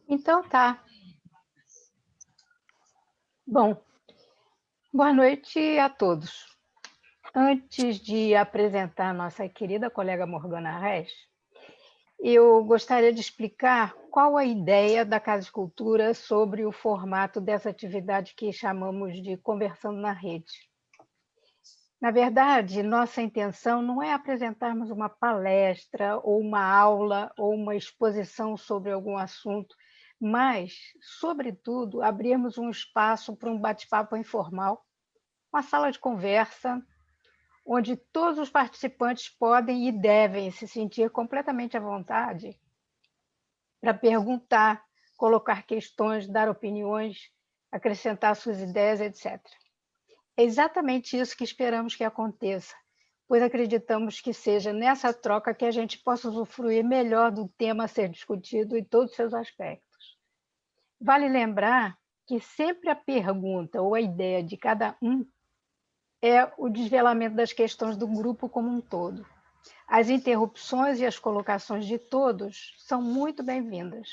Então tá. Bom, boa noite a todos. Antes de apresentar a nossa querida colega Morgana Reis, eu gostaria de explicar qual a ideia da Casa de Cultura sobre o formato dessa atividade que chamamos de Conversando na Rede. Na verdade, nossa intenção não é apresentarmos uma palestra ou uma aula ou uma exposição sobre algum assunto, mas, sobretudo, abrirmos um espaço para um bate-papo informal, uma sala de conversa, onde todos os participantes podem e devem se sentir completamente à vontade para perguntar, colocar questões, dar opiniões, acrescentar suas ideias, etc. É exatamente isso que esperamos que aconteça, pois acreditamos que seja nessa troca que a gente possa usufruir melhor do tema a ser discutido em todos os seus aspectos. Vale lembrar que sempre a pergunta ou a ideia de cada um é o desvelamento das questões do grupo como um todo. As interrupções e as colocações de todos são muito bem-vindas.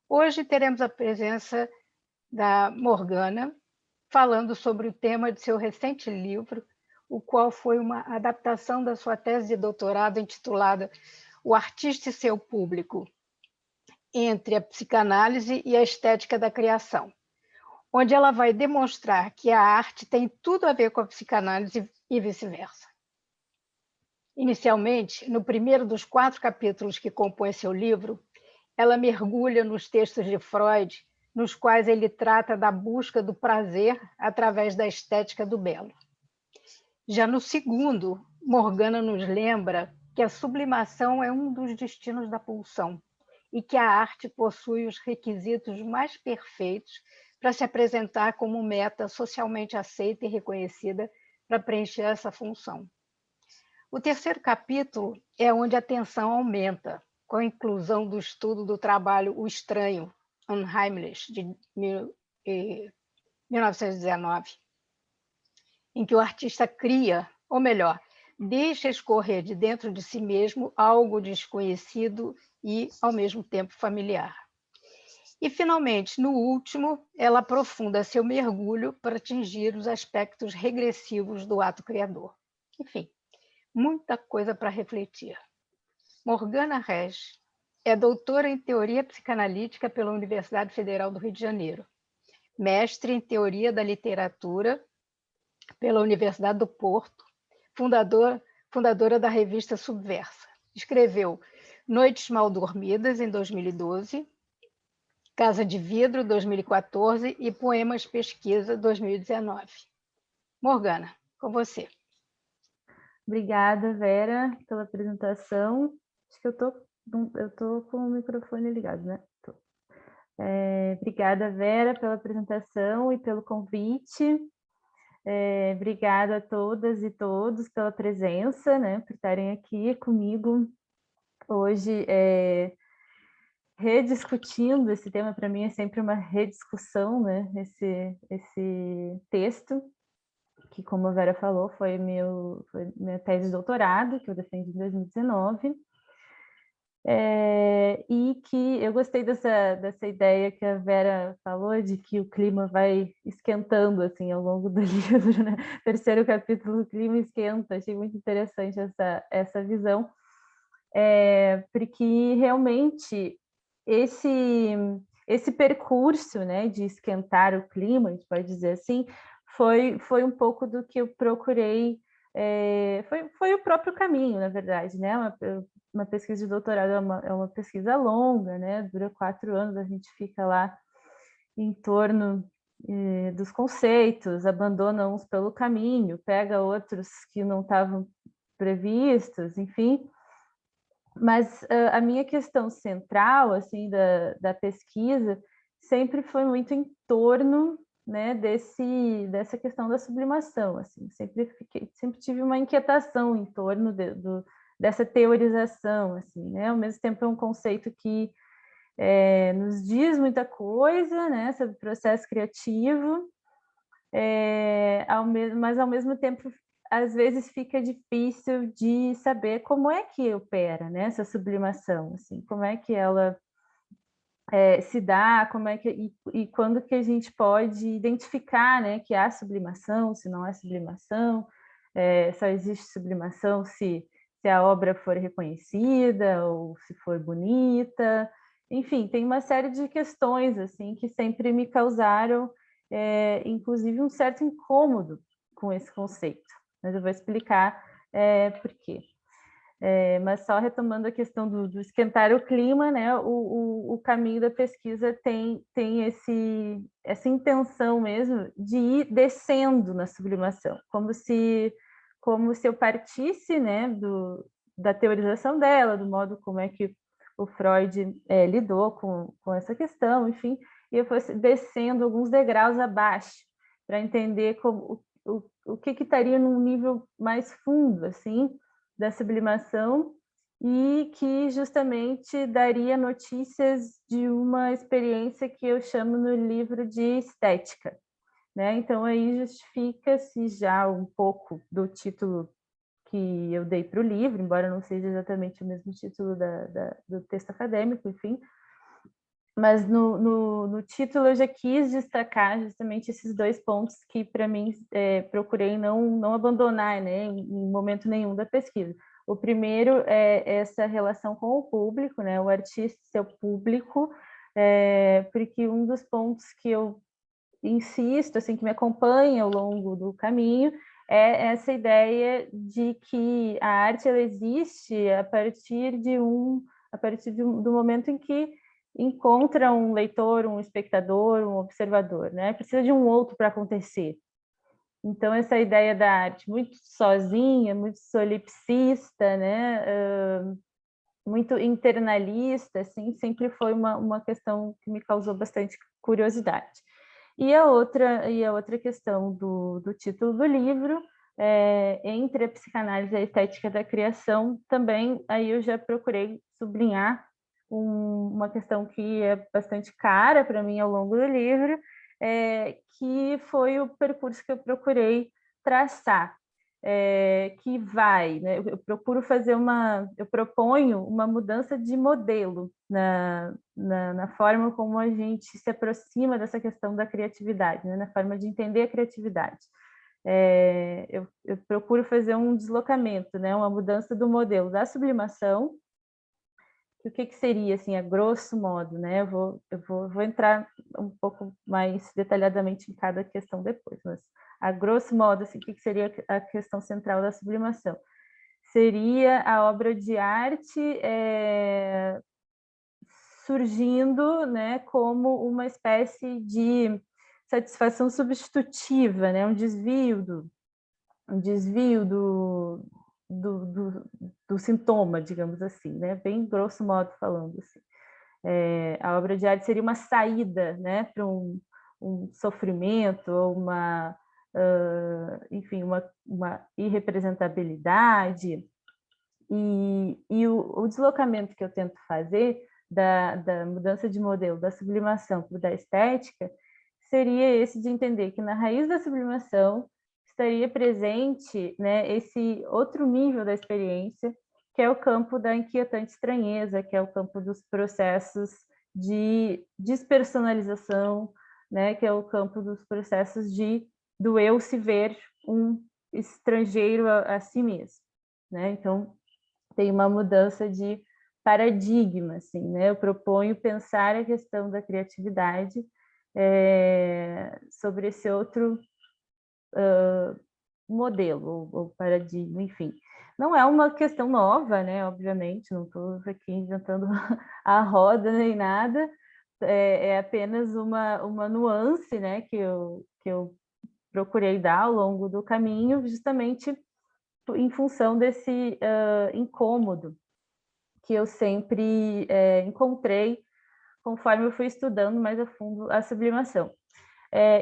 Hoje teremos a presença da Morgana, falando sobre o tema de seu recente livro, o qual foi uma adaptação da sua tese de doutorado intitulada O Artista e Seu Público, entre a psicanálise e a estética da criação, onde ela vai demonstrar que a arte tem tudo a ver com a psicanálise e vice-versa. Inicialmente, no primeiro dos 4 capítulos que compõem seu livro, ela mergulha nos textos de Freud, nos quais ele trata da busca do prazer através da estética do belo. Já no segundo, Morgana nos lembra que a sublimação é um dos destinos da pulsão e que a arte possui os requisitos mais perfeitos para se apresentar como meta socialmente aceita e reconhecida para preencher essa função. O terceiro capítulo é onde a tensão aumenta, com a inclusão do estudo do trabalho O Estranho, Unheimlich, de 1919, em que o artista cria, ou melhor, deixa escorrer de dentro de si mesmo algo desconhecido e, ao mesmo tempo, familiar. E, finalmente, no último, ela aprofunda seu mergulho para atingir os aspectos regressivos do ato criador. Enfim, muita coisa para refletir. Morgana Reis é doutora em Teoria Psicanalítica pela Universidade Federal do Rio de Janeiro, mestre em Teoria da Literatura pela Universidade do Porto, fundadora da revista Subversa. Escreveu Noites Mal Dormidas, em 2012, Casa de Vidro, 2014 e Poemas Pesquisa, 2019. Morgana, com você. Obrigada, Vera, pela apresentação. Acho que eu tô com o microfone ligado, né? Tô. Obrigada, Vera, pela apresentação e pelo convite. Obrigada a todas e todos pela presença, né, por estarem aqui comigo hoje, rediscutindo esse tema. Para mim é sempre uma rediscussão, né, esse texto, que, como a Vera falou, foi minha tese de doutorado, que eu defendi em 2019, e que eu gostei dessa ideia que a Vera falou, de que o clima vai esquentando assim ao longo do livro, né? Terceiro capítulo, o clima esquenta. Achei muito interessante essa visão, porque realmente esse percurso, né, de esquentar o clima, a gente pode dizer assim, foi um pouco do que eu procurei. Foi o próprio caminho, na verdade, né? Uma pesquisa de doutorado é uma pesquisa longa, né? Dura 4 anos, a gente fica lá em torno dos conceitos, abandona uns pelo caminho, pega outros que não estavam previstos, enfim. Mas a minha questão central, assim, da pesquisa sempre foi muito em torno, né, dessa questão da sublimação, assim. Sempre tive uma inquietação em torno dessa teorização, assim, né? Ao mesmo tempo é um conceito que nos diz muita coisa, né, sobre o processo criativo, mas ao mesmo tempo às vezes fica difícil de saber como é que opera, né, essa sublimação, assim, como é que ela se dá, como é que e quando que a gente pode identificar, né, que há sublimação, se não há sublimação, só existe sublimação se a obra for reconhecida ou se for bonita, enfim, tem uma série de questões assim que sempre me causaram, inclusive um certo incômodo com esse conceito, mas eu vou explicar por quê. Mas só retomando a questão do esquentar o clima, né, o caminho da pesquisa tem essa intenção mesmo de ir descendo na sublimação, como se eu partisse, né, da teorização dela, do modo como é que o Freud lidou com essa questão, enfim, e eu fosse descendo alguns degraus abaixo, para entender o que estaria num nível mais fundo, assim, da sublimação, e que justamente daria notícias de uma experiência que eu chamo no livro de estética, né? Então aí justifica-se já um pouco do título que eu dei para o livro, embora não seja exatamente o mesmo título do texto acadêmico, enfim, mas no título eu já quis destacar justamente esses dois pontos que, para mim, procurei não abandonar, né, em momento nenhum da pesquisa. O primeiro é essa relação com o público, né, o artista e seu público, porque um dos pontos que eu insisto, assim, que me acompanha ao longo do caminho, é essa ideia de que a arte ela existe a partir do momento em que encontra um leitor, um espectador, um observador, né? Precisa de um outro para acontecer. Então essa ideia da arte muito sozinha, muito solipsista, né? Muito internalista, assim, sempre foi uma questão que me causou bastante curiosidade. E a outra questão do título do livro, entre a psicanálise e a estética da criação, também aí eu já procurei sublinhar uma questão que é bastante cara para mim ao longo do livro, que foi o percurso que eu procurei traçar, que vai, né? Eu proponho uma mudança de modelo na forma como a gente se aproxima dessa questão da criatividade, né? Na forma de entender a criatividade. Eu procuro fazer um deslocamento, né? Uma mudança do modelo da sublimação. O que seria, assim, a grosso modo, né? Eu vou entrar um pouco mais detalhadamente em cada questão depois, mas a grosso modo, assim, o que seria a questão central da sublimação? Seria a obra de arte surgindo, né, como uma espécie de satisfação substitutiva, né? Um desvio do sintoma, digamos assim, né? Bem grosso modo falando, assim. A obra de arte seria uma saída, né, para um sofrimento, ou enfim, uma irrepresentabilidade. E o deslocamento que eu tento fazer da mudança de modelo da sublimação para da estética seria esse de entender que na raiz da sublimação estaria presente, né, esse outro nível da experiência, que é o campo da inquietante estranheza, que é o campo dos processos de despersonalização, né, que é o campo dos processos do eu se ver um estrangeiro a si mesmo, né? Então tem uma mudança de paradigma, assim, né? Eu proponho pensar a questão da criatividade sobre esse outro modelo ou paradigma, enfim. Não é uma questão nova, né? Obviamente, não estou aqui inventando a roda nem nada, é apenas uma nuance, né? Que eu procurei dar ao longo do caminho, justamente em função desse incômodo que eu sempre encontrei conforme eu fui estudando mais a fundo a sublimação.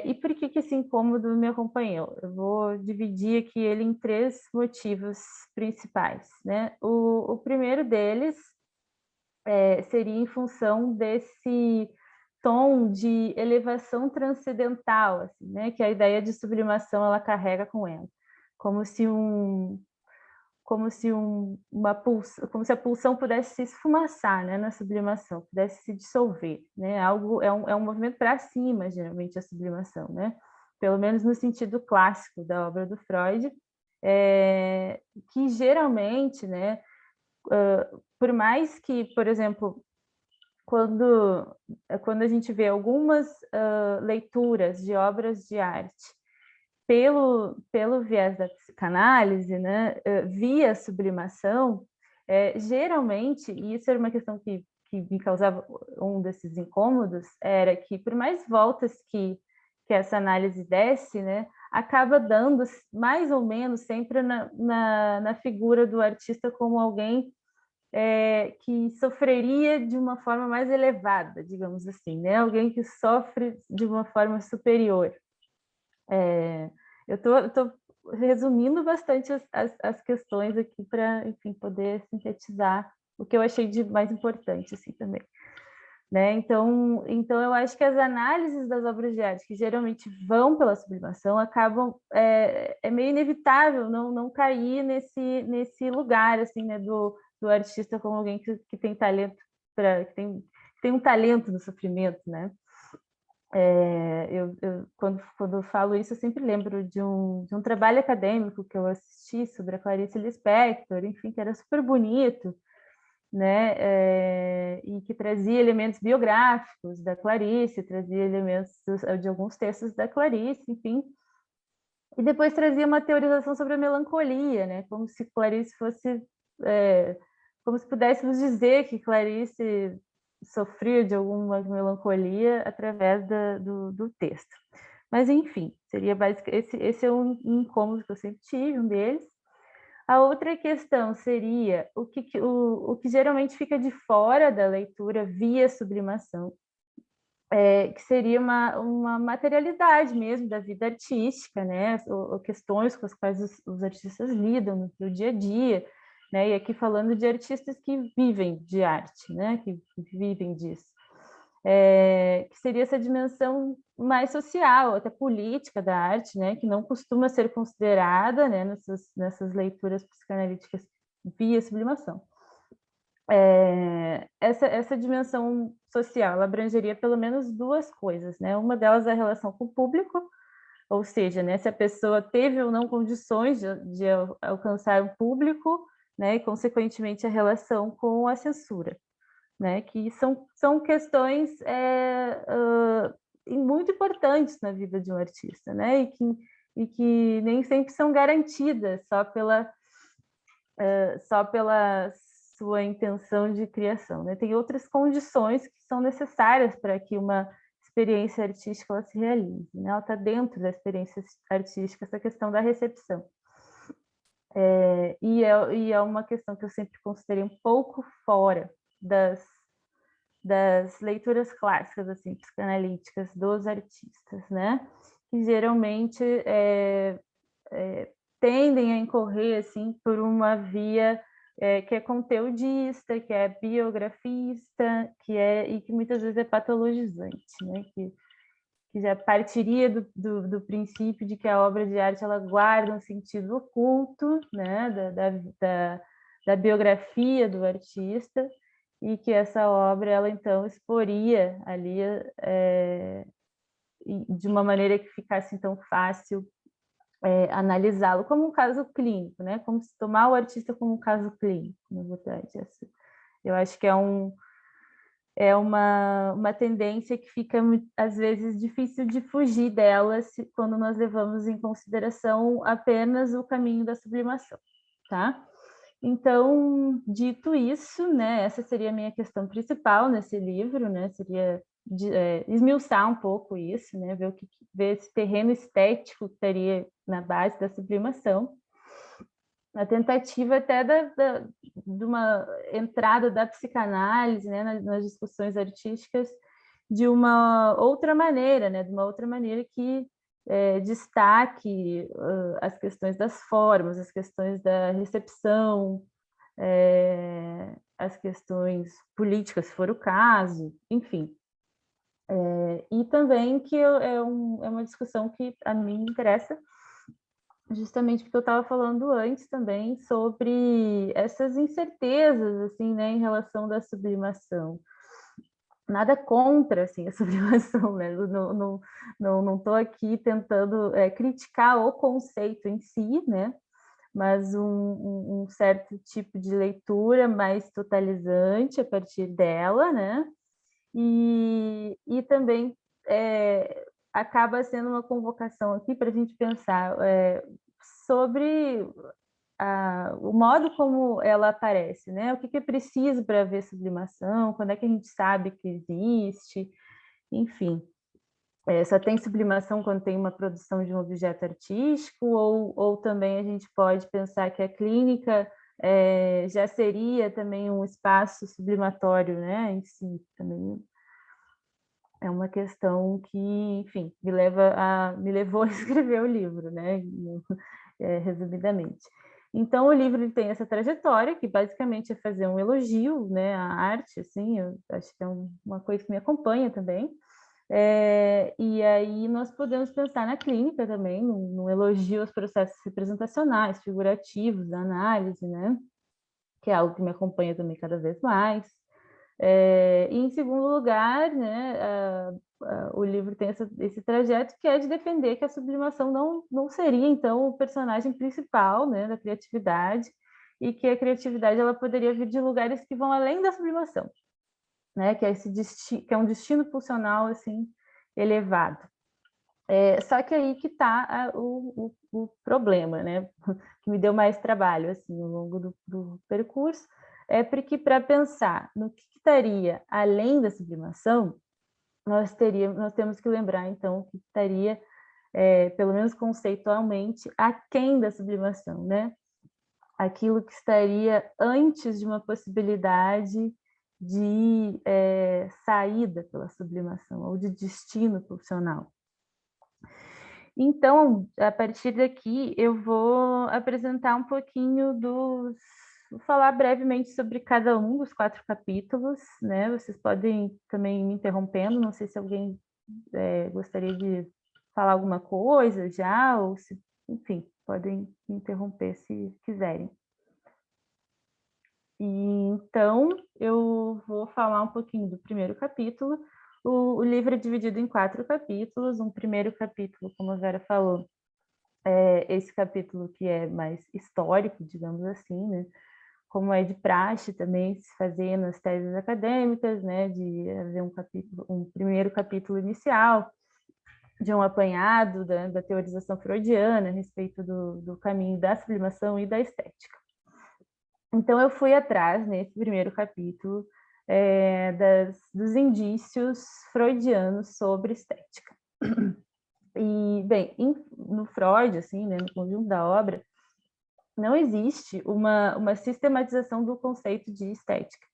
E por que esse incômodo me acompanhou? Eu vou dividir aqui ele em três motivos principais, né? O primeiro deles seria em função desse tom de elevação transcendental, assim, né? Que a ideia de sublimação ela carrega com ela, como se como se como se a pulsão pudesse se esfumaçar, né, na sublimação, pudesse se dissolver, né? É um movimento para cima, geralmente, a sublimação, né? Pelo menos no sentido clássico da obra do Freud, que geralmente, né, por mais que, por exemplo, quando a gente vê algumas leituras de obras de arte pelo viés da psicanálise, né, via sublimação, geralmente, e isso era uma questão que me causava um desses incômodos, era que, por mais voltas que essa análise desse, né, acaba dando mais ou menos sempre na figura do artista como alguém que sofreria de uma forma mais elevada, digamos assim, né? Alguém que sofre de uma forma superior. Eu tô resumindo bastante as questões aqui para, enfim, poder sintetizar o que eu achei de mais importante, assim, também. Né? Então, eu acho que as análises das obras de arte, que geralmente vão pela sublimação, acabam é meio inevitável não cair nesse lugar, assim, né, do artista como alguém que tem talento que tem um talento no sofrimento, né? Quando eu falo isso, eu sempre lembro de um trabalho acadêmico que eu assisti sobre a Clarice Lispector, enfim, que era super bonito, né? E que trazia elementos biográficos da Clarice, trazia elementos de alguns textos da Clarice, enfim, e depois trazia uma teorização sobre a melancolia, né? Como se Clarice fosse, como se pudéssemos dizer que Clarice sofria de alguma melancolia através do texto. Mas, enfim, seria basicamente esse é um incômodo que eu sempre tive, um deles. A outra questão seria o que geralmente fica de fora da leitura via sublimação, que seria uma materialidade mesmo da vida artística, né? Ou questões com as quais os artistas lidam no dia a dia, né? E aqui falando de artistas que vivem de arte, né? Que vivem disso. Que seria essa dimensão mais social, até política da arte, né, que não costuma ser considerada, né, nessas leituras psicanalíticas via sublimação. Essa dimensão social, ela abrangeria pelo menos duas coisas, né? Uma delas é a relação com o público, ou seja, né, se a pessoa teve ou não condições de alcançar o público, né, e consequentemente a relação com a censura, né, que são questões muito importantes na vida de um artista, né, e que nem sempre são garantidas só pela sua intenção de criação, né? Tem outras condições que são necessárias para que uma experiência artística ela se realize, né? Ela está dentro da experiência artística, essa questão da recepção. E é uma questão que eu sempre considerei um pouco fora das leituras clássicas, assim, psicanalíticas dos artistas, né? Que geralmente tendem a incorrer, assim, por uma via que é conteudista, que é biografista, e que muitas vezes é patologizante, né? Que já partiria do princípio de que a obra de arte ela guarda um sentido oculto, né? Da biografia do artista, e que essa obra ela então exporia ali de uma maneira que ficasse então fácil analisá-lo como um caso clínico, né? Como se tomar o artista como um caso clínico, na verdade. Eu acho que é uma tendência que fica, às vezes, difícil de fugir dela quando nós levamos em consideração apenas o caminho da sublimação, tá? Então, dito isso, né, essa seria a minha questão principal nesse livro, né? Seria esmiuçar um pouco isso, né? Ver esse terreno estético que estaria na base da sublimação, a tentativa até de uma entrada da psicanálise, né, nas discussões artísticas de uma outra maneira, né? De uma outra maneira que destaque as questões das formas, as questões da recepção, as questões políticas, se for o caso, enfim. E também que é uma discussão que a mim me interessa justamente porque eu estava falando antes também sobre essas incertezas, assim, né, em relação da sublimação. Nada contra, assim, a sublimação, né? Não estou aqui tentando criticar o conceito em si, né? Mas um certo tipo de leitura mais totalizante a partir dela, né? E também acaba sendo uma convocação aqui para a gente pensar sobre o modo como ela aparece, né? O que é preciso para haver sublimação, quando é que a gente sabe que existe, enfim. Só tem sublimação quando tem uma produção de um objeto artístico, ou também a gente pode pensar que a clínica já seria também um espaço sublimatório, né? Em si, também é uma questão que, enfim, me levou a escrever o livro, né? Resumidamente. Então, o livro ele tem essa trajetória, que basicamente é fazer um elogio, né, à arte, assim, eu acho que é uma coisa que me acompanha também. E aí nós podemos pensar na clínica também, no elogio aos processos representacionais, figurativos, da análise, né? Que é algo que me acompanha também cada vez mais. E em segundo lugar, né, o livro tem esse trajeto que é de defender que a sublimação não seria, então, o personagem principal, né, da criatividade, e que a criatividade ela poderia vir de lugares que vão além da sublimação, né, que é um destino pulsional assim, elevado. Só que aí que está o problema, né, que me deu mais trabalho assim, ao longo do percurso, porque para pensar no que estaria além da sublimação, nós temos que lembrar, então, que estaria, pelo menos conceitualmente, aquém da sublimação, né? Aquilo que estaria antes de uma possibilidade de saída pela sublimação, ou de destino pulsional. Então, a partir daqui, eu vou apresentar um pouquinho Vou falar brevemente sobre cada um dos 4 capítulos, né? Vocês podem também me interrompendo, não sei se alguém gostaria de falar alguma coisa já, ou se, enfim, podem me interromper se quiserem. Então, eu vou falar um pouquinho do primeiro capítulo. O livro é dividido em 4 capítulos. Um primeiro capítulo, como a Vera falou, esse capítulo que é mais histórico, digamos assim, né? Como é de praxe também se fazer nas teses acadêmicas, né? De haver um primeiro capítulo inicial, de um apanhado da teorização freudiana a respeito do caminho da sublimação e da estética. Então, eu fui atrás, nesse primeiro capítulo, dos indícios freudianos sobre estética. E, bem, no Freud, assim, né, no conjunto da obra, não existe uma sistematização do conceito de estética,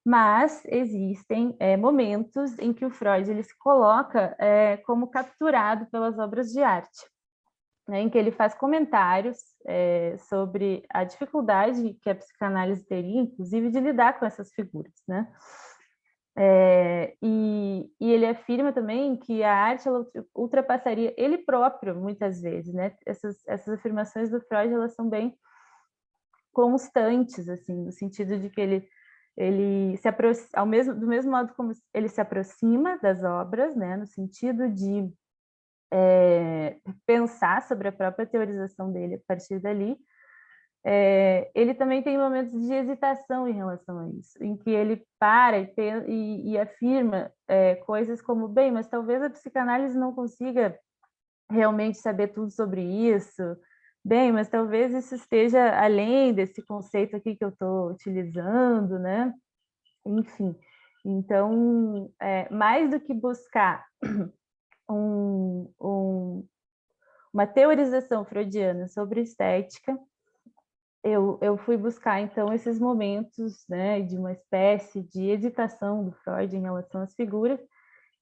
mas existem momentos em que o Freud ele se coloca como capturado pelas obras de arte, né, em que ele faz comentários sobre a dificuldade que a psicanálise teria, inclusive, de lidar com essas figuras, né? E ele afirma também que a arte ela ultrapassaria ele próprio, muitas vezes, né? Essas afirmações do Freud, elas são bem constantes, assim, no sentido de que ele se aproxima, do mesmo modo como ele se aproxima das obras, né? No sentido de pensar sobre a própria teorização dele a partir dali, ele também tem momentos de hesitação em relação a isso, em que ele para e afirma coisas como, bem, mas talvez a psicanálise não consiga realmente saber tudo sobre isso, bem, mas talvez isso esteja além desse conceito aqui que eu estou utilizando, né? Enfim, então, mais do que buscar uma teorização freudiana sobre estética, eu fui buscar, então, esses momentos, né, de uma espécie de hesitação do Freud em relação às figuras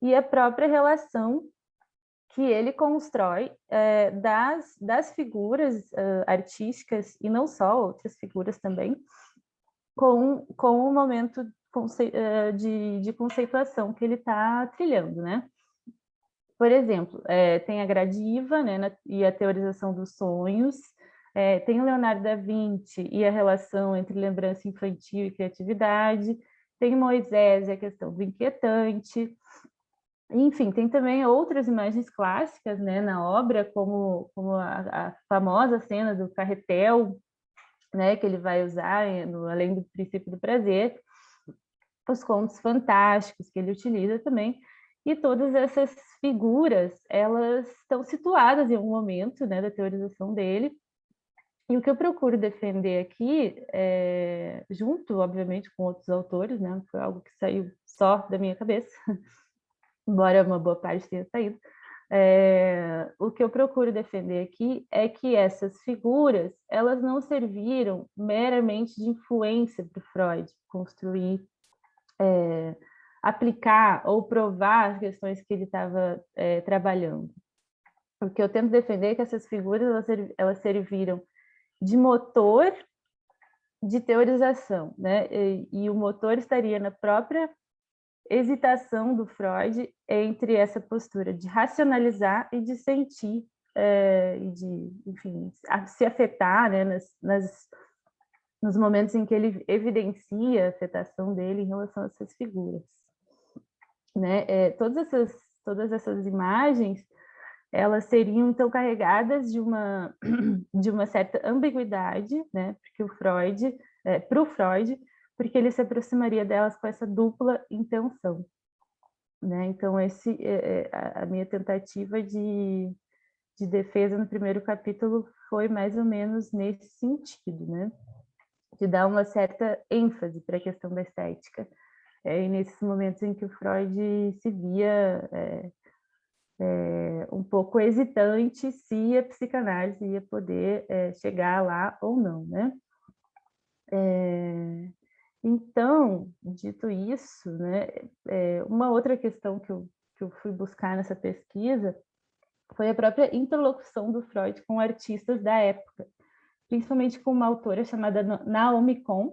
e a própria relação que ele constrói das figuras artísticas, e não só, outras figuras também, com o momento de conceituação que ele está trilhando, né? Por exemplo, tem a gradiva, né, e a teorização dos sonhos, tem o Leonardo da Vinci e a relação entre lembrança infantil e criatividade, tem Moisés e a questão do inquietante, enfim, tem também outras imagens clássicas, né, na obra, como a famosa cena do carretel, né, que ele vai usar além do princípio do prazer, os contos fantásticos que ele utiliza também, e todas essas figuras, elas estão situadas em um momento, né, da teorização dele, e o que eu procuro defender aqui, junto, obviamente, com outros autores, né, foi algo que saiu só da minha cabeça, embora uma boa parte tenha saído, o que eu procuro defender aqui é que essas figuras, elas não serviram meramente de influência para o Freud construir, aplicar ou provar as questões que ele estava trabalhando. O que eu tento defender é que essas figuras, elas serviram de motor de teorização, né? E o motor estaria na própria hesitação do Freud entre essa postura de racionalizar e de sentir, e de, enfim, se afetar, né, nos momentos em que ele evidencia a afetação dele em relação a essas figuras, né? Todas essas imagens, elas seriam então carregadas de uma certa ambiguidade, né? Porque para o Freud, porque ele se aproximaria delas com essa dupla intenção, né? Então esse a minha tentativa de defesa no primeiro capítulo foi mais ou menos nesse sentido, né? De dar uma certa ênfase para a questão da estética, e nesses momentos em que o Freud se via um pouco hesitante se a psicanálise ia poder chegar lá ou não, né? Então, dito isso, né, uma outra questão que eu fui buscar nessa pesquisa foi a própria interlocução do Freud com artistas da época, principalmente com uma autora chamada Naomi Kohn,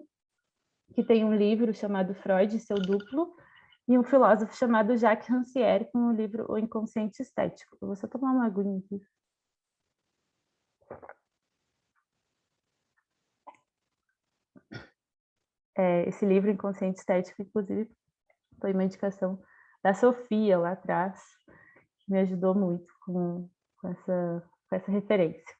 que tem um livro chamado Freud e seu duplo, e um filósofo chamado Jacques Rancière, com o livro O Inconsciente Estético. Eu vou só tomar uma aguinha aqui. Esse livro, Inconsciente Estético, inclusive, foi uma indicação da Sofia lá atrás, que me ajudou muito com essa referência.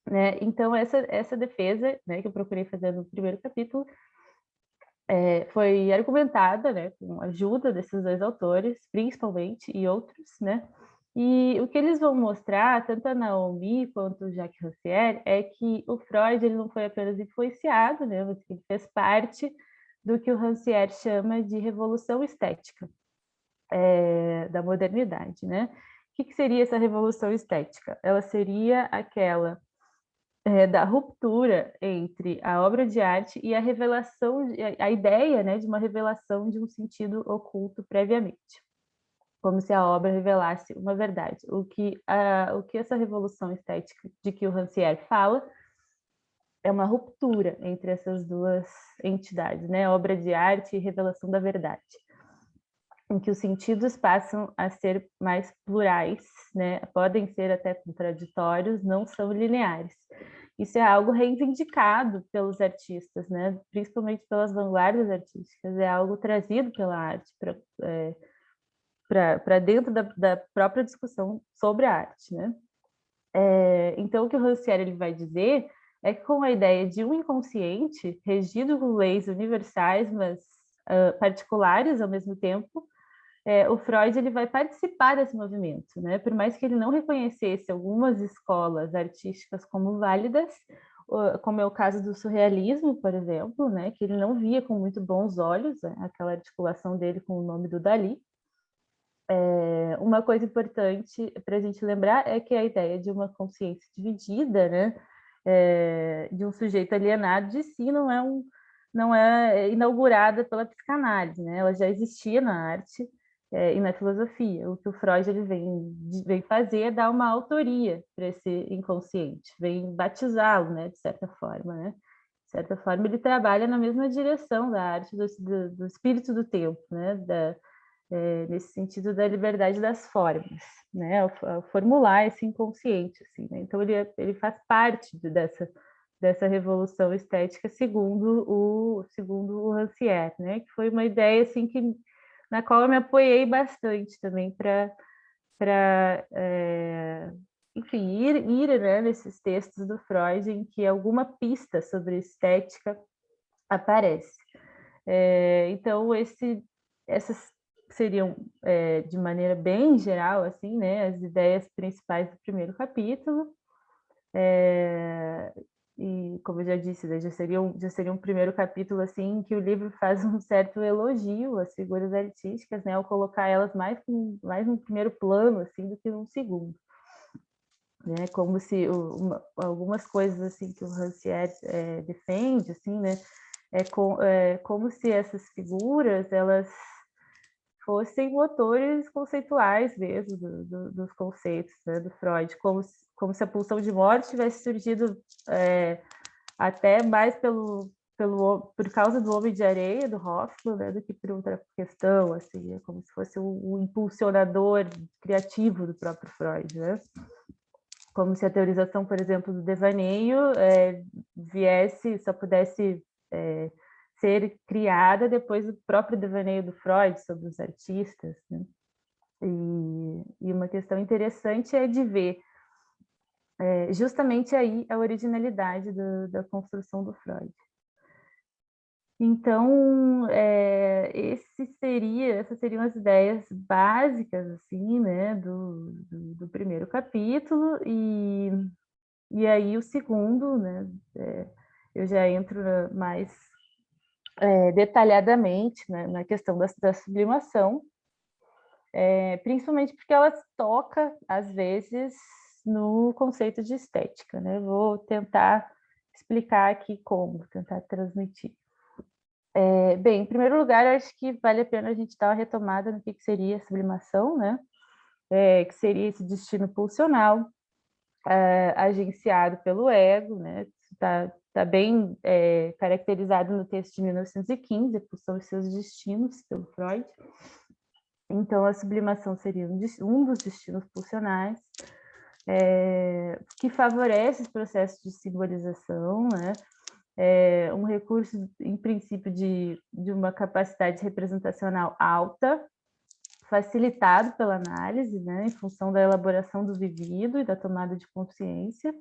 Né? Então, essa defesa, né, que eu procurei fazer no primeiro capítulo, foi argumentada, né, com a ajuda desses dois autores, principalmente, e outros, né? E o que eles vão mostrar, tanto a Naomi quanto o Jacques Rancière, é que o Freud ele não foi apenas influenciado, né, mas que ele fez parte do que o Rancière chama de revolução estética da modernidade, né? O que seria essa revolução estética? Ela seria aquela da ruptura entre a obra de arte e a revelação, a ideia, né, de uma revelação de um sentido oculto previamente, como se a obra revelasse uma verdade. O que essa revolução estética de que o Rancière fala é uma ruptura entre essas duas entidades, né, obra de arte e revelação da verdade, em que os sentidos passam a ser mais plurais, né, podem ser até contraditórios, não são lineares. Isso é algo reivindicado pelos artistas, né? Principalmente pelas vanguardas artísticas, é algo trazido pela arte para dentro da própria discussão sobre a arte, né? Então, o que o Rancière ele vai dizer é que com a ideia de um inconsciente regido por leis universais, mas particulares ao mesmo tempo, o Freud ele vai participar desse movimento, né? Por mais que ele não reconhecesse algumas escolas artísticas como válidas, como é o caso do surrealismo, por exemplo, né? Que ele não via com muito bons olhos, né? Aquela articulação dele com o nome do Dalí. Uma coisa importante para a gente lembrar é que a ideia de uma consciência dividida, né? De um sujeito alienado de si não é inaugurada pela psicanálise, né? Ela já existia na arte e na filosofia. O que o Freud ele vem fazer é dar uma autoria para esse inconsciente, vem batizá-lo, né? De certa forma, né? De certa forma, ele trabalha na mesma direção da arte do espírito do tempo, né? nesse sentido da liberdade das formas, né? Ao formular esse inconsciente, assim, né? Então ele faz parte dessa revolução estética segundo o Rancière, né? Que foi uma ideia assim na qual eu me apoiei bastante também para enfim, ir né, nesses textos do Freud em que alguma pista sobre estética aparece. Então, essas seriam, de maneira bem geral, assim, né, as ideias principais do primeiro capítulo. E, como eu já disse, né, já seria um primeiro capítulo assim em que o livro faz um certo elogio às figuras artísticas, né, ao colocar elas mais no primeiro plano assim do que no segundo, né, como se algumas coisas assim que o Rancière defende, assim, né, como se essas figuras elas fossem motores conceituais mesmo dos conceitos, né, do Freud, como se a pulsão de morte tivesse surgido até mais por causa do Homem de Areia, do Hoffmann, né, do que por outra questão, assim, como se fosse um impulsionador criativo do próprio Freud, né? Como se a teorização, por exemplo, do devaneio só pudesse ser criada depois do próprio devaneio do Freud sobre os artistas, né? E uma questão interessante é de ver justamente aí a originalidade da construção do Freud. Então, essas seriam as ideias básicas, assim, né, do primeiro capítulo, e aí o segundo, né, eu já entro mais detalhadamente, né, na questão da sublimação, principalmente porque ela toca, às vezes, no conceito de estética, né? Vou tentar explicar aqui como, tentar transmitir. Bem, em primeiro lugar, eu acho que vale a pena a gente dar uma retomada no que seria a sublimação, né? Que seria esse destino pulsional, agenciado pelo ego, né? Tá bem caracterizado no texto de 1915, a pulsão e seus destinos, pelo Freud. Então, a sublimação seria um dos destinos pulsionais, que favorece os processos de simbolização, né? Um recurso, em princípio, de uma capacidade representacional alta, facilitado pela análise, né? Em função da elaboração do vivido e da tomada de consciência.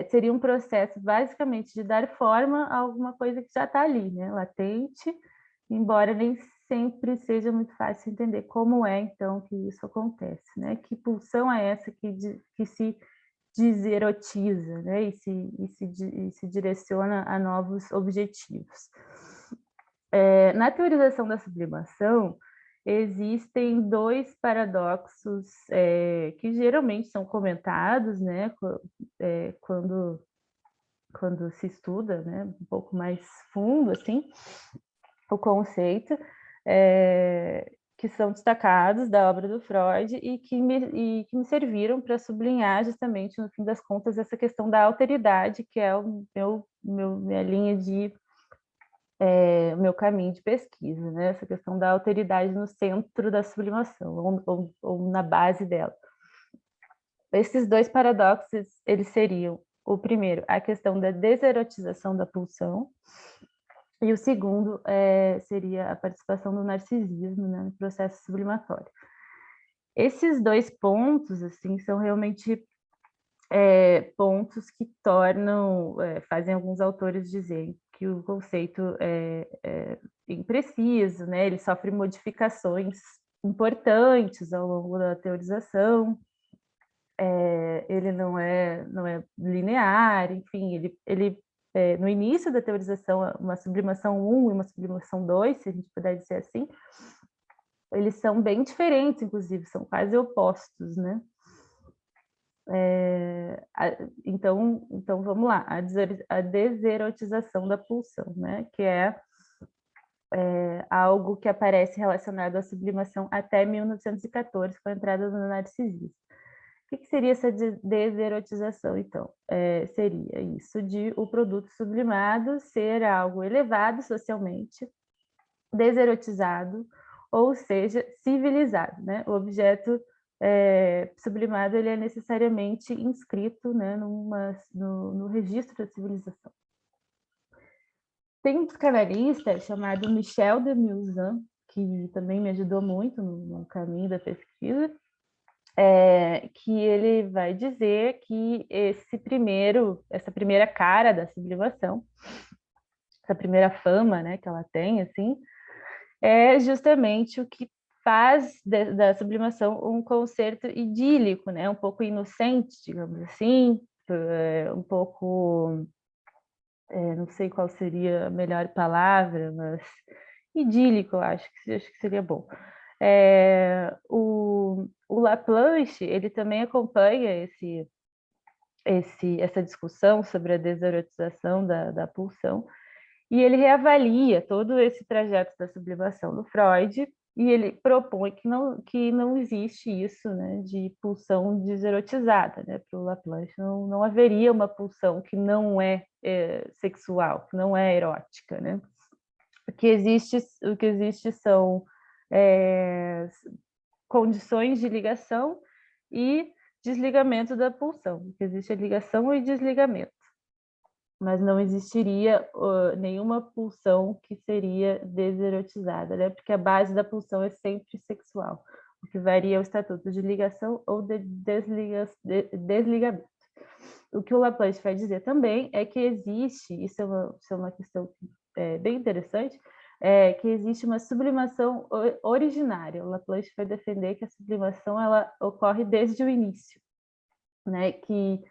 Seria um processo, basicamente, de dar forma a alguma coisa que já está ali, né? Latente, embora nem sempre seja muito fácil entender como é, então, que isso acontece, né? Que pulsão é essa que se deserotiza, né? E se direciona a novos objetivos. Na teorização da sublimação, existem dois paradoxos que geralmente são comentados, né? Quando se estuda, né, um pouco mais fundo, assim, o conceito, que são destacados da obra do Freud e que me serviram para sublinhar justamente, no fim das contas, essa questão da alteridade, que é minha linha meu caminho de pesquisa, né? Essa questão da alteridade no centro da sublimação, ou na base dela. Esses dois paradoxos, eles seriam, o primeiro, a questão da deserotização da pulsão, e o segundo seria a participação do narcisismo, né, no processo sublimatório. Esses dois pontos, assim, são realmente pontos que fazem alguns autores dizerem que o conceito é impreciso, né? Ele sofre modificações importantes ao longo da teorização, ele não é linear, enfim, ele no início da teorização, uma sublimação 1 e uma sublimação 2, se a gente puder dizer assim, eles são bem diferentes, inclusive, são quase opostos, né? Então vamos lá, a deserotização da pulsão, né? Que é algo que aparece relacionado à sublimação até 1914, com a entrada do narcisismo. O que seria essa deserotização, então? Seria isso de o produto sublimado ser algo elevado socialmente, deserotizado, ou seja, civilizado, né? O objeto sublimado ele é necessariamente inscrito, né, no registro da civilização. Tem um psicanalista chamado Michel de Muzan, que também me ajudou muito no caminho da pesquisa, que ele vai dizer que essa primeira cara da sublimação, essa primeira fama, né, que ela tem, assim, é justamente o que faz da sublimação um concerto idílico, né, um pouco inocente, digamos assim, um pouco, não sei qual seria a melhor palavra, mas idílico, eu acho que seria bom. O Laplanche, ele também acompanha essa discussão sobre a deserotização da pulsão, e ele reavalia todo esse trajeto da sublimação do Freud, e ele propõe que não existe isso, né, de pulsão deserotizada, né? Para o Laplanche não haveria uma pulsão que não é sexual, que não é erótica, né? O que existe são condições de ligação e desligamento da pulsão. O que existe é ligação e desligamento, mas não existiria nenhuma pulsão que seria deserotizada, né? Porque a base da pulsão é sempre sexual, o que varia é o estatuto de ligação ou de desligamento. O que o Laplanche vai dizer também é que existe, isso é uma questão bem interessante, que existe uma sublimação originária. O Laplanche vai defender que a sublimação ela ocorre desde o início, né? Que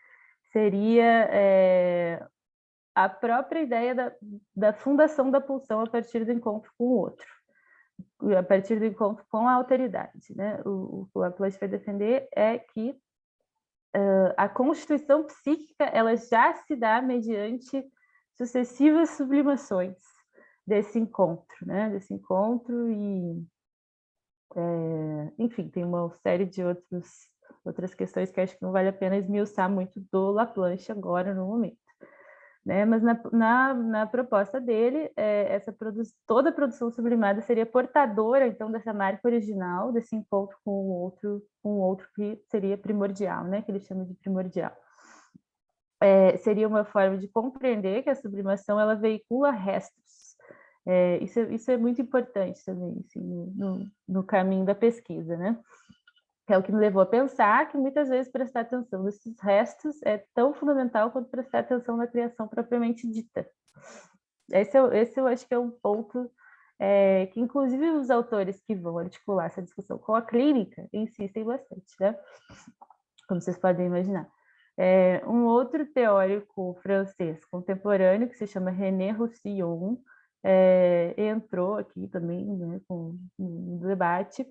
seria a própria ideia da fundação da pulsão a partir do encontro com o outro, a partir do encontro com a alteridade, né? O que o Laplanche vai defender é que a constituição psíquica ela já se dá mediante sucessivas sublimações desse encontro, né? Desse encontro e, enfim, tem uma série de outras questões que acho que não vale a pena esmiuçar muito do Laplanche agora no momento, né? Mas na proposta dele, toda a produção sublimada seria portadora então dessa marca original, desse encontro com o outro que seria primordial, né? Que ele chama de primordial. Seria uma forma de compreender que a sublimação ela veicula restos. Isso é muito importante também, assim, no caminho da pesquisa, né? Que é o que me levou a pensar que muitas vezes prestar atenção nesses restos é tão fundamental quanto prestar atenção na criação propriamente dita. Esse eu acho que é um ponto que, inclusive, os autores que vão articular essa discussão com a clínica insistem bastante, né? Como vocês podem imaginar. Um outro teórico francês contemporâneo, que se chama René Roussillon, entrou aqui também, né, no debate,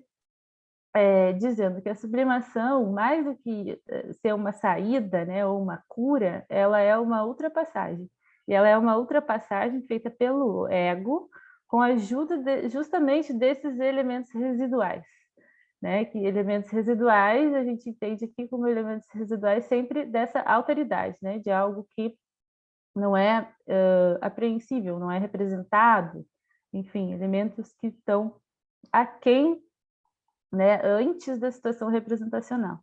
dizendo que a sublimação, mais do que ser uma saída, né, ou uma cura, ela é uma ultrapassagem. E ela é uma ultrapassagem feita pelo ego, com a ajuda justamente desses elementos residuais. Né, que elementos residuais a gente entende aqui como elementos residuais sempre dessa alteridade, né, de algo que não é apreensível, não é representado, enfim, elementos que estão aquém, né, antes da situação representacional.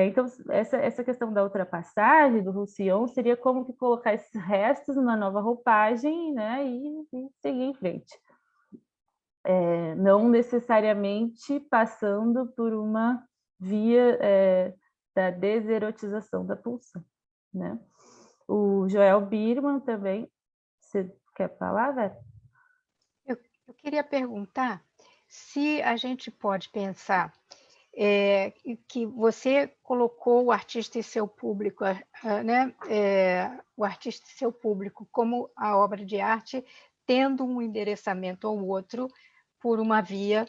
Então, essa questão da ultrapassagem, do Roussillon, seria como que colocar esses restos numa nova roupagem, né, e seguir em frente. Não necessariamente passando por uma via da deserotização da pulsão, né? O Joel Biermann também, você quer falar, Vera? Eu queria perguntar se a gente pode pensar que você colocou o artista e seu público, né? O artista e seu público como a obra de arte tendo um endereçamento ao outro por uma via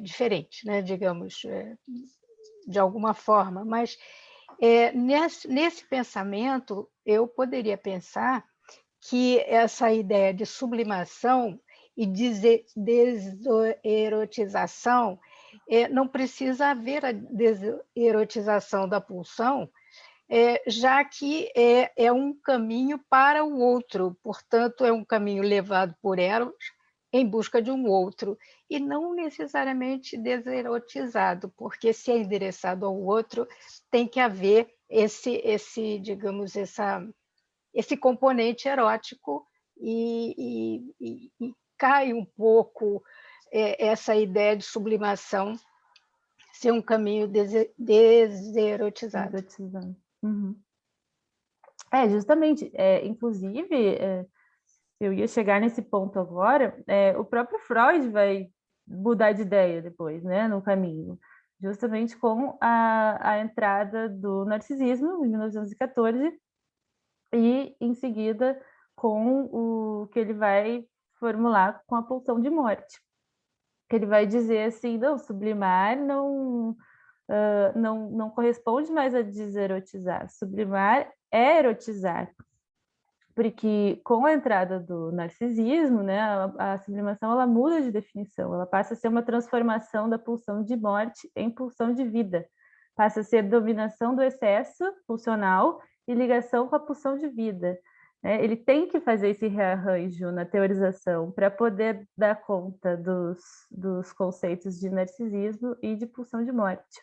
diferente, né? Digamos, de alguma forma. Mas nesse pensamento, eu poderia pensar que essa ideia de sublimação e deserotização não precisa haver a deserotização da pulsão, já que é um caminho para o outro, portanto, é um caminho levado por Eros, em busca de um outro, e não necessariamente deserotizado, porque se é endereçado ao outro, tem que haver digamos, esse componente erótico e cai um pouco essa ideia de sublimação ser um caminho deserotizado. Erotizando. Uhum. Justamente, inclusive, eu ia chegar nesse ponto agora, o próprio Freud vai mudar de ideia depois, né, no caminho, justamente com a entrada do narcisismo, em 1914, e em seguida com o que ele vai formular com a pulsão de morte. Que ele vai dizer assim, não, sublimar não corresponde mais a deserotizar, sublimar é erotizar, porque com a entrada do narcisismo, né, a sublimação ela muda de definição, ela passa a ser uma transformação da pulsão de morte em pulsão de vida, passa a ser dominação do excesso pulsional e ligação com a pulsão de vida. Ele tem que fazer esse rearranjo na teorização para poder dar conta dos conceitos de narcisismo e de pulsão de morte.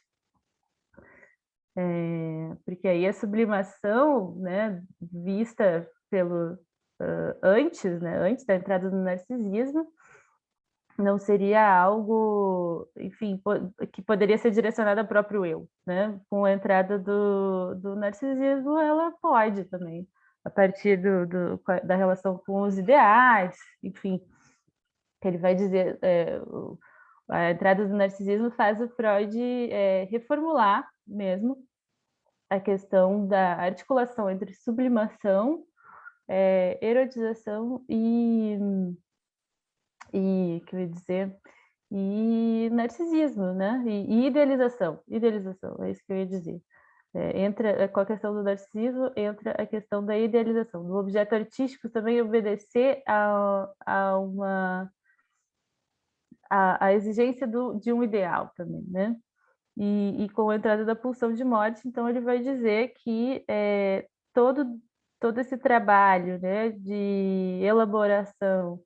Porque aí a sublimação, né, vista pelo antes, né, antes da entrada do narcisismo, não seria algo, enfim, que poderia ser direcionado ao próprio eu, né? Com a entrada do narcisismo, ela pode também, a partir da relação com os ideais, enfim, que ele vai dizer, a entrada do narcisismo faz o Freud reformular mesmo a questão da articulação entre sublimação, erotização que eu ia dizer, e narcisismo, né? E idealização, é isso que eu ia dizer. Entra com a questão do narcisismo, entra a questão da idealização, do objeto artístico também obedecer a exigência de um ideal também, né? E com a entrada da pulsão de morte, então ele vai dizer que todo esse trabalho, né, de elaboração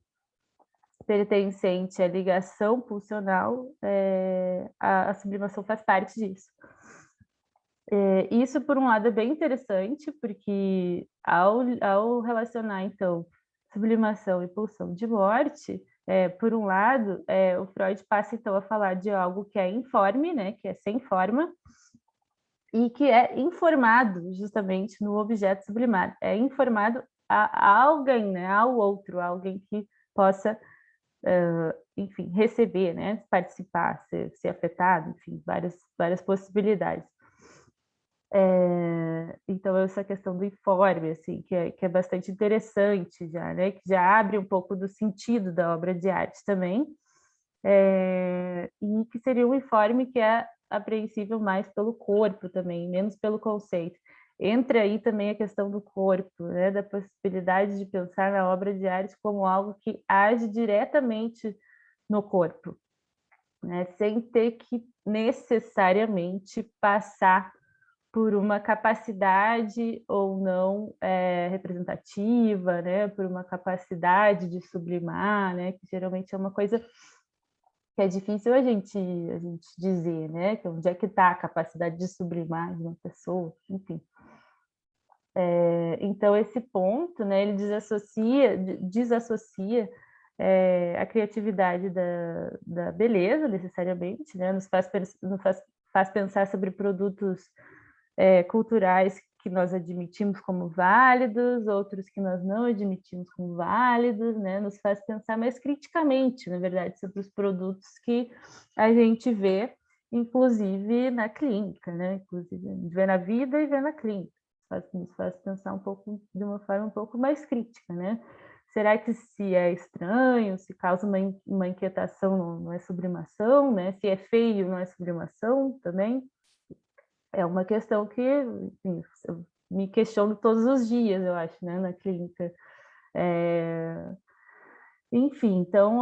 pertencente à ligação pulsional, a sublimação faz parte disso. Isso, por um lado, é bem interessante, porque ao relacionar, então, sublimação e pulsão de morte, por um lado, o Freud passa, então, a falar de algo que é informe, né, que é sem forma, e que é informado, justamente, no objeto sublimado. É informado a alguém, né, ao outro, a alguém que possa, enfim, receber, né, participar, ser afetado, enfim, várias possibilidades. Então, essa questão do informe, assim, que é bastante interessante já, né? Que já abre um pouco do sentido da obra de arte também, e que seria um informe que é apreensível mais pelo corpo também, menos pelo conceito. Entra aí também a questão do corpo, né? Da possibilidade de pensar na obra de arte como algo que age diretamente no corpo, né? Sem ter que necessariamente passar por uma capacidade ou não representativa, né? Por uma capacidade de sublimar, né? Que geralmente é uma coisa que é difícil a gente dizer, né? Que onde é que está a capacidade de sublimar de uma pessoa, enfim. Então, esse ponto, né? Ele desassocia a criatividade da beleza, necessariamente, né? Nos faz pensar sobre produtos culturais que nós admitimos como válidos, outros que nós não admitimos como válidos, né? Nos faz pensar mais criticamente, na verdade, sobre os produtos que a gente vê, inclusive na clínica, né? Inclusive, a gente vê na vida e vê na clínica. Nos faz pensar um pouco, de uma forma um pouco mais crítica, né? Será que se é estranho, se causa uma inquietação, não é sublimação, né? Se é feio, não é sublimação também? É uma questão que, enfim, eu me questiono todos os dias, eu acho, né, na clínica. Enfim, então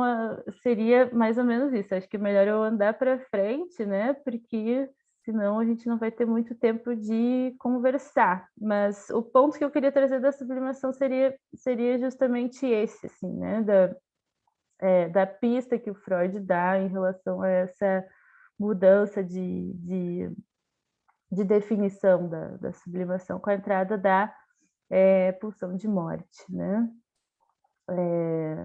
seria mais ou menos isso. Acho que é melhor eu andar para frente, né, porque senão a gente não vai ter muito tempo de conversar. Mas o ponto que eu queria trazer da sublimação seria justamente esse, assim, né, da pista que o Freud dá em relação a essa mudança de definição da sublimação com a entrada da pulsão de morte, né?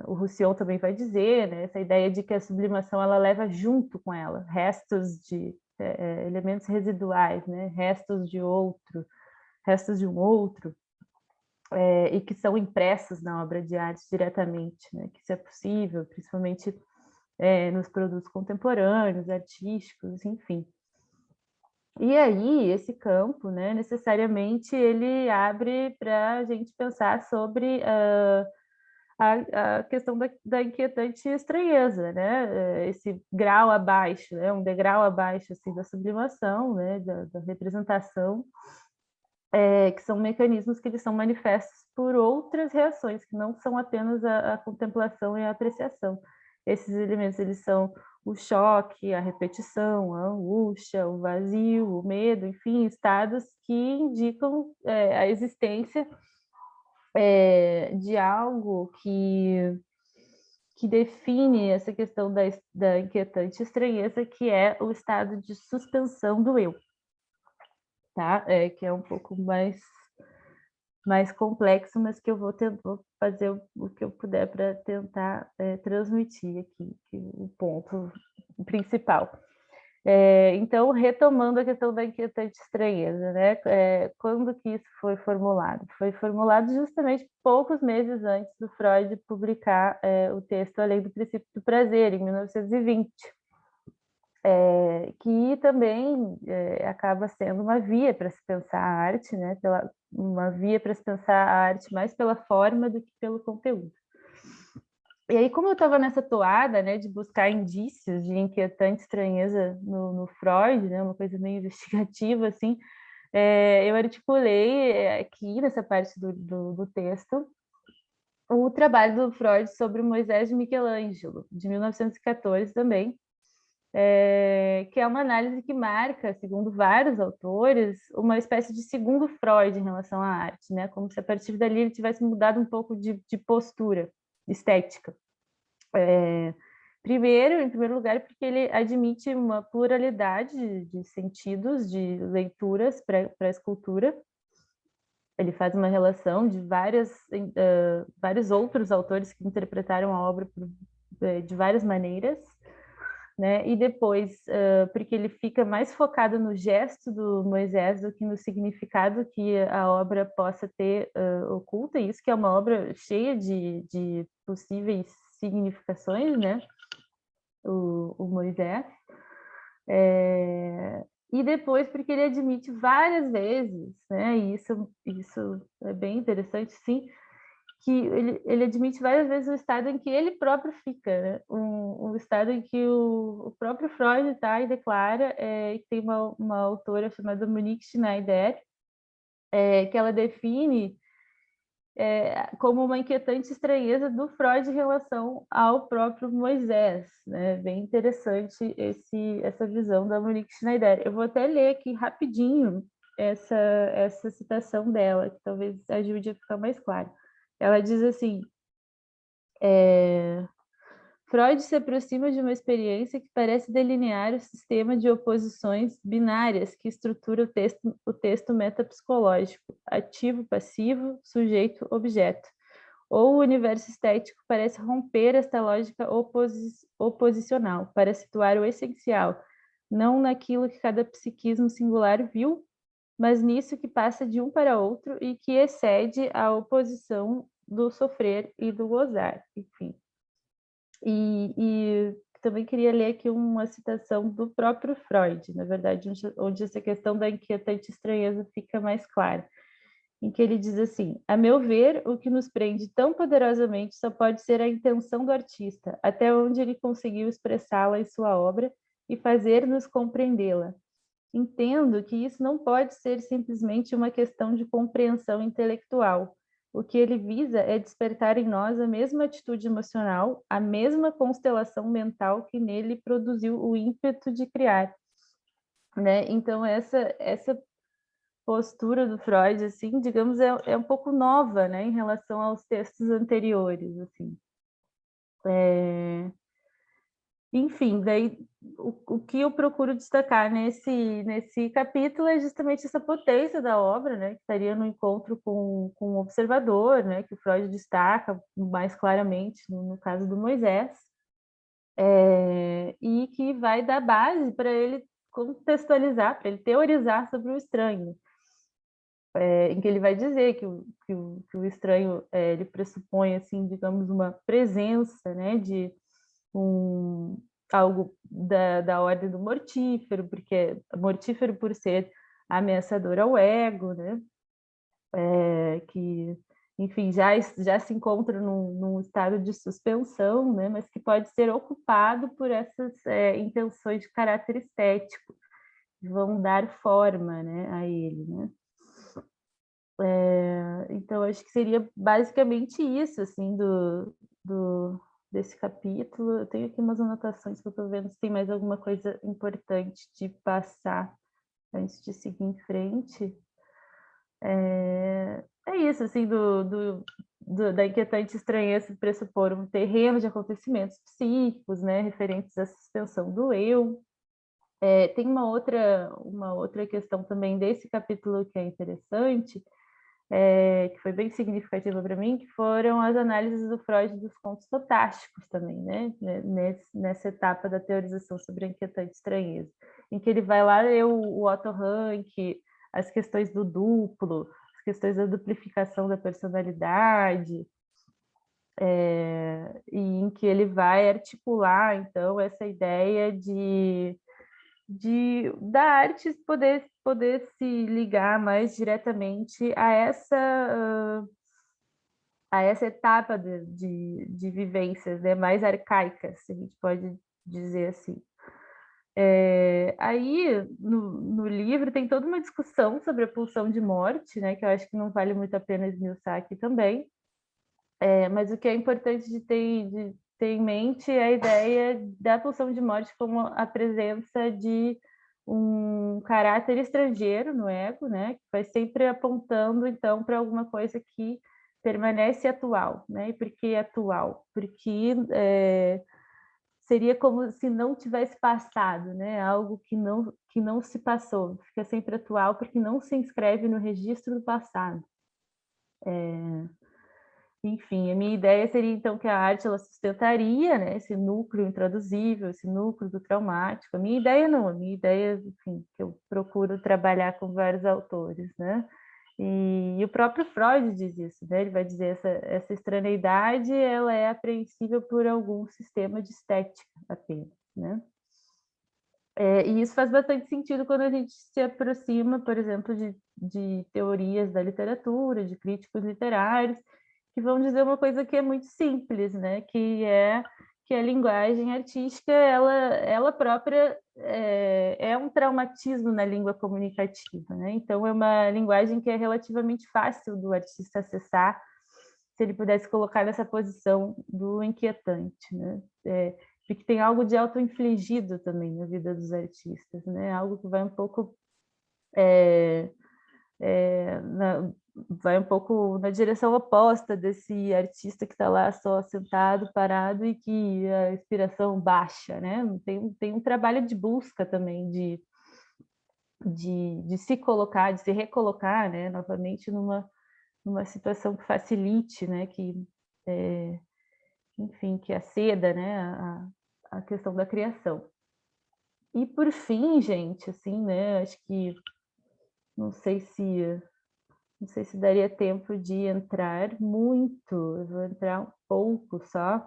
O Roussel também vai dizer, né, essa ideia de que a sublimação ela leva junto com ela restos de elementos residuais, né, restos de um outro, e que são impressos na obra de arte diretamente, né, que isso é possível, principalmente nos produtos contemporâneos, artísticos, enfim. E aí, esse campo, né, necessariamente, ele abre para a gente pensar sobre a questão da inquietante estranheza, né? Esse grau abaixo, né? Um degrau abaixo assim, da sublimação, né? da representação, que são mecanismos que eles são manifestos por outras reações, que não são apenas a contemplação e a apreciação. Esses elementos eles são o choque, a repetição, a angústia, o vazio, o medo, enfim, estados que indicam a existência de algo que define essa questão da inquietante estranheza, que é o estado de suspensão do eu, tá? Que é um pouco mais complexo, mas que eu vou fazer o que eu puder para tentar transmitir aqui, o ponto principal. Então, retomando a questão da inquietante estranheza, né? Quando que isso foi formulado? Foi formulado justamente poucos meses antes do Freud publicar o texto A Lei do Princípio do Prazer, em 1920, que também acaba sendo uma via para se pensar a arte, né? Uma via para se pensar a arte mais pela forma do que pelo conteúdo. E aí, como eu estava nessa toada, né, de buscar indícios de inquietante estranheza no Freud, né, uma coisa meio investigativa, assim, eu articulei aqui, nessa parte do texto, o trabalho do Freud sobre o Moisés de Michelangelo, de 1914 também, que é uma análise que marca, segundo vários autores, uma espécie de segundo Freud em relação à arte, né, como se a partir dali ele tivesse mudado um pouco de postura estética. Em primeiro lugar, porque ele admite uma pluralidade de sentidos, de leituras para a escultura. Ele faz uma relação de vários outros autores que interpretaram a obra de várias maneiras, né? E depois, porque ele fica mais focado no gesto do Moisés do que no significado que a obra possa ter oculta, e isso que é uma obra cheia de possíveis significações, né? O Moisés. E depois porque ele admite várias vezes, né? E isso é bem interessante, sim, que ele admite várias vezes o estado em que ele próprio fica, né? Um estado em que o próprio Freud tá, e declara, e tem uma autora chamada Monique Schneider, que ela define como uma inquietante estranheza do Freud em relação ao próprio Moisés, né? Bem interessante essa visão da Monique Schneider. Eu vou até ler aqui rapidinho essa citação dela, que talvez ajude a ficar mais claro. Ela diz assim: Freud se aproxima de uma experiência que parece delinear o sistema de oposições binárias que estrutura o texto metapsicológico, ativo-passivo, sujeito-objeto. Ou o universo estético parece romper esta lógica oposicional, para situar o essencial, não naquilo que cada psiquismo singular viu, mas nisso que passa de um para outro e que excede a oposição do sofrer e do gozar, enfim. E também queria ler aqui uma citação do próprio Freud, na verdade, onde essa questão da inquietante estranheza fica mais clara, em que ele diz assim: a meu ver, o que nos prende tão poderosamente só pode ser a intenção do artista, até onde ele conseguiu expressá-la em sua obra e fazer-nos compreendê-la. Entendo que isso não pode ser simplesmente uma questão de compreensão intelectual. O que ele visa é despertar em nós a mesma atitude emocional, a mesma constelação mental que nele produziu o ímpeto de criar. Né? Então, essa postura do Freud, assim, digamos, é um pouco nova, né, em relação aos textos anteriores, assim. Enfim, daí o que eu procuro destacar nesse capítulo é justamente essa potência da obra, né, que estaria no encontro com o observador, né, que o Freud destaca mais claramente no caso do Moisés, e que vai dar base para ele contextualizar, para ele teorizar sobre o estranho, em que ele vai dizer que o estranho ele pressupõe, assim, digamos, uma presença, né, de algo da ordem do mortífero, porque é mortífero por ser ameaçador ao ego, né? Que, enfim, já se encontra num estado de suspensão, né? Mas que pode ser ocupado por essas intenções de caráter estético, que vão dar forma, né, a ele, né? Então, acho que seria basicamente isso, assim, desse capítulo. Eu tenho aqui umas anotações que eu estou vendo se tem mais alguma coisa importante de passar antes de seguir em frente. É isso, assim, da inquietante estranheza pressupor um terreno de acontecimentos psíquicos, né, referentes à suspensão do eu. Tem uma outra questão também desse capítulo que é interessante, que foi bem significativa para mim, que foram as análises do Freud dos contos fantásticos também, né? Nessa etapa da teorização sobre a inquietante estranheza, em que ele vai lá ler o Otto Rank, as questões do duplo, as questões da duplicação da personalidade, e em que ele vai articular, então, essa ideia da arte poder se ligar mais diretamente a essa etapa de vivências, né, mais arcaicas, se a gente pode dizer assim. Aí, no livro, tem toda uma discussão sobre a pulsão de morte, né, que eu acho que não vale muito a pena esmiuçar aqui também. Mas o que é importante de ter em mente é a ideia da pulsão de morte como a presença de um caráter estrangeiro no ego, né, que vai sempre apontando, então, para alguma coisa que permanece atual, né? E por que atual? Porque seria como se não tivesse passado, né? Algo que não se passou, fica sempre atual porque não se inscreve no registro do passado. Enfim, a minha ideia seria então que a arte ela sustentaria, né, esse núcleo intraduzível, esse núcleo do traumático. A minha ideia não, a minha ideia, enfim, que eu procuro trabalhar com vários autores, né? E o próprio Freud diz isso, né? Ele vai dizer essa extraneidade ela é apreensível por algum sistema de estética apenas, né? E isso faz bastante sentido quando a gente se aproxima, por exemplo, de teorias da literatura, de críticos literários, que vão dizer uma coisa que é muito simples, né? Que a linguagem artística, ela própria é um traumatismo na língua comunicativa, né? Então, é uma linguagem que é relativamente fácil do artista acessar, se ele pudesse colocar nessa posição do inquietante, né? Porque tem algo de auto-infligido também na vida dos artistas, né? Algo que vai um pouco vai um pouco na direção oposta desse artista que está lá só sentado, parado e que a inspiração baixa, né? Tem um trabalho de busca também de se colocar, de se recolocar, né? Novamente numa situação que facilite, né? Enfim, que aceda, né? A questão da criação. E por fim, gente, assim, né? Acho que não sei se daria tempo de entrar muito, eu vou entrar um pouco só,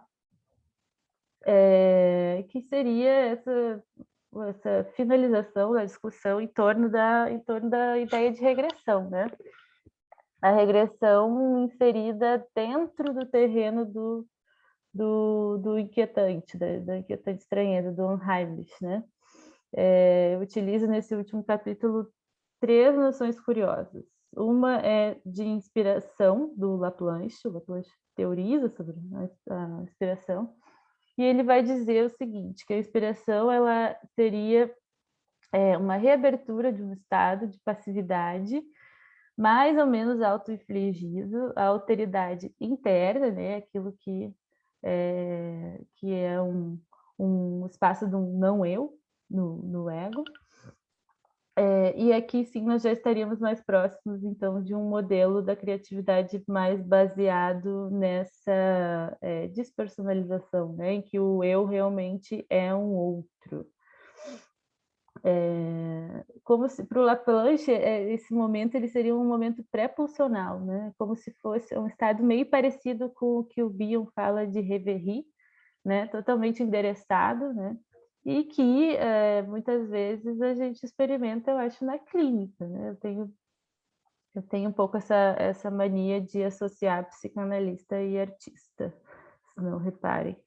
que seria essa finalização da discussão em torno da ideia de regressão, né? A regressão inserida dentro do terreno do inquietante, da inquietante estranheza, do Unheimlich, né? Utiliza nesse último capítulo 3 noções curiosas. Uma é de inspiração do Laplanche, o Laplanche teoriza sobre a inspiração, e ele vai dizer o seguinte, que a inspiração ela seria uma reabertura de um estado de passividade, mais ou menos auto-infligido, a alteridade interna, né, aquilo que que é um espaço do não eu, no ego. E aqui sim nós já estaríamos mais próximos então de um modelo da criatividade mais baseado nessa despersonalização, né, em que o eu realmente é um outro. Como se para o Laplanche esse momento ele seria um momento pré-pulsional, né, como se fosse um estado meio parecido com o que o Bion fala de reverie, né, totalmente endereçado, né, e que muitas vezes a gente experimenta, eu acho, na clínica, né? Eu tenho um pouco essa mania de associar psicanalista e artista, se não reparem.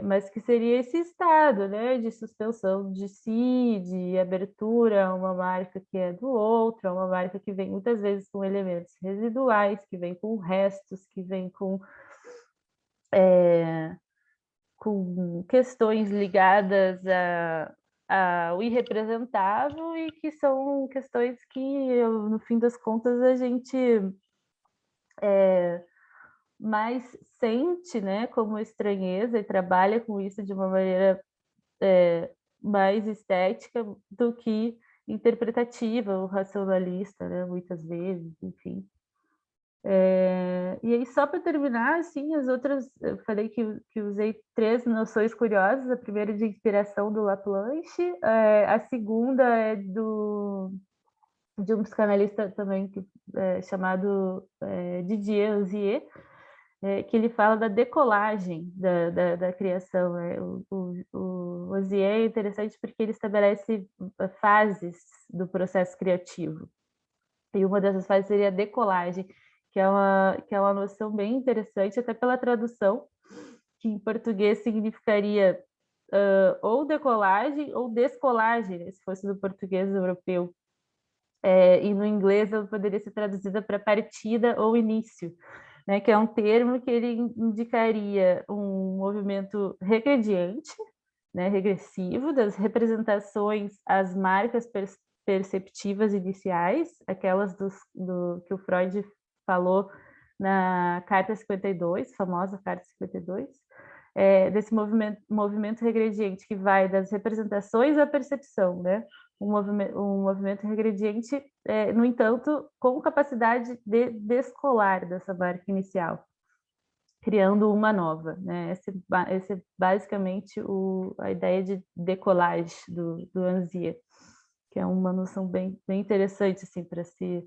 Mas que seria esse estado, né, de suspensão de si, de abertura a uma marca que é do outro, a uma marca que vem muitas vezes com elementos residuais, que vem com restos, que vem com questões ligadas ao irrepresentável e que são questões que, no fim das contas, a gente mais sente, né, como estranheza e trabalha com isso de uma maneira mais estética do que interpretativa ou racionalista, né, muitas vezes, enfim. E aí, só para terminar, assim, as outras, eu falei que usei 3 noções curiosas, a primeira de inspiração do Laplanche, a segunda é de um psicanalista também chamado Didier Ozier, que ele fala da decolagem da criação. O Ozier é interessante porque ele estabelece fases do processo criativo, e uma dessas fases seria a decolagem, que é uma noção bem interessante, até pela tradução, que em português significaria ou decolagem ou descolagem, né, se fosse do português europeu. E no inglês ela poderia ser traduzida para partida ou início, né, que é um termo que ele indicaria um movimento regrediente, né, regressivo, das representações às marcas perceptivas iniciais, aquelas que o Freud falou na Carta 52, famosa Carta 52, desse movimento regrediente que vai das representações à percepção, né? Um movimento regrediente, no entanto, com capacidade de descolar dessa marca inicial, criando uma nova, né? Esse é basicamente a ideia de decolagem do Anzier, que é uma noção bem interessante assim, para se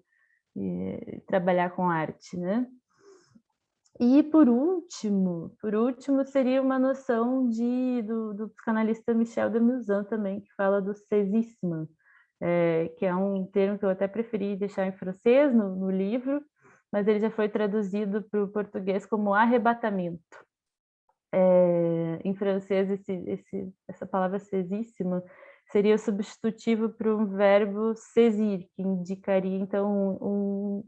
trabalhar com arte, né? E por último seria uma noção do psicanalista Michel de Muzan também, que fala do saisissement, que é um termo que eu até preferi deixar em francês no livro, mas ele já foi traduzido para o português como arrebatamento. Em francês, essa palavra saisissement seria o substitutivo para um verbo saisir, que indicaria, então,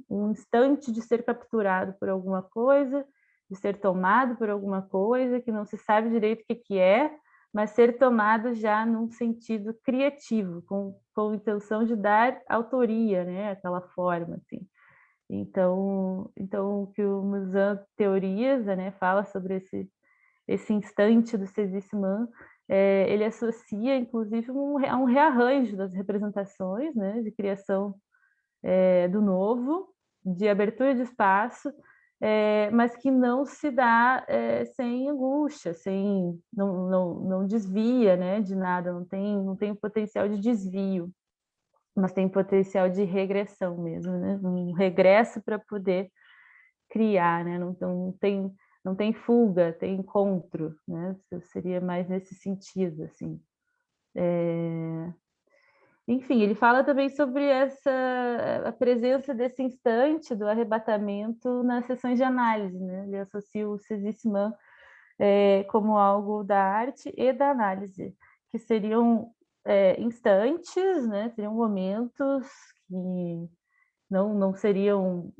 um instante de ser capturado por alguma coisa, de ser tomado por alguma coisa, que não se sabe direito o que é, mas ser tomado já num sentido criativo, com intenção de dar autoria, né, aquela forma, assim. Então o que o Muzan teoriza, né, fala sobre esse instante do saisissement, ele associa, inclusive, a um rearranjo das representações, né, de criação do novo, de abertura de espaço, mas que não se dá sem angústia, não desvia, né, de nada, não tem potencial de desvio, mas tem potencial de regressão mesmo, né, um regresso para poder criar, né, não tem fuga, tem encontro, né? Seria mais nesse sentido, assim. Enfim, ele fala também sobre a presença desse instante do arrebatamento nas sessões de análise, né? Ele associa o saisissement como algo da arte e da análise, que seriam instantes, né? Seriam momentos que não seriam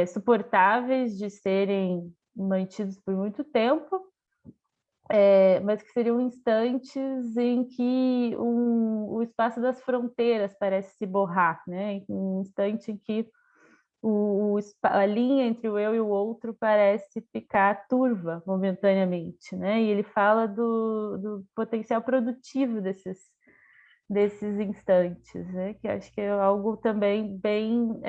suportáveis de serem mantidos por muito tempo, mas que seriam instantes em que o espaço das fronteiras parece se borrar, né? Um instante em que a linha entre o eu e o outro parece ficar turva momentaneamente, né? E ele fala do potencial produtivo desses instantes, né? Que acho que é algo também bem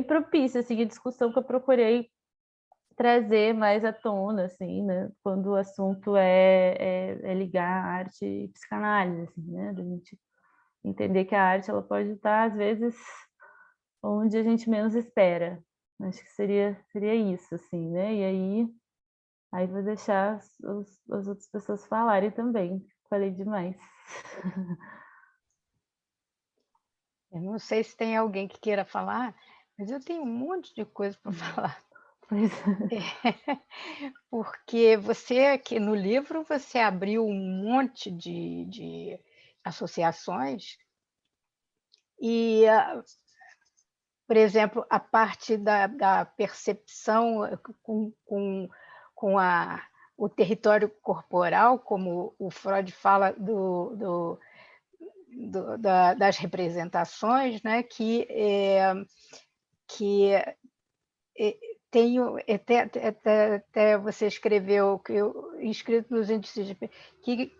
propício, assim, a discussão que eu procurei trazer mais à tona, assim, né? Quando o assunto é ligar a arte e psicanálise, assim, né? Da gente entender que a arte ela pode estar, às vezes, onde a gente menos espera. Acho que seria isso, assim, né? E aí vou deixar as outras pessoas falarem também. Falei demais. Eu não sei se tem alguém que queira falar, mas eu tenho um monte de coisa para falar. Pois Porque você aqui no livro, você abriu um monte de associações e, por exemplo, a parte da percepção com o território corporal, como o Freud fala das representações, né, que tenho até você escreveu que inscrito nos índices de que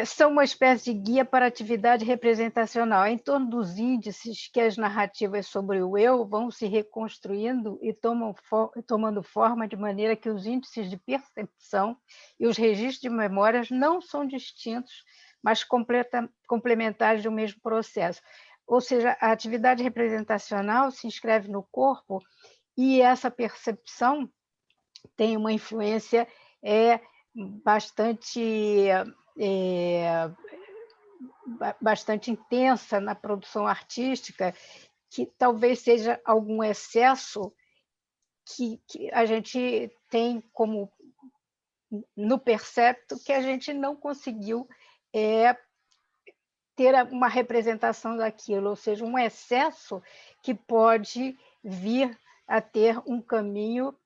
são uma espécie de guia para a atividade representacional. É em torno dos índices que as narrativas sobre o eu vão se reconstruindo e tomando forma de maneira que os índices de percepção e os registros de memórias não são distintos, mas complementares do mesmo processo. Ou seja, a atividade representacional se inscreve no corpo e essa percepção tem uma influência bastante é, bastante intensa na produção artística, que talvez seja algum excesso que a gente tem como no percepto que a gente não conseguiu ter uma representação daquilo, ou seja, um excesso que pode vir a ter um caminho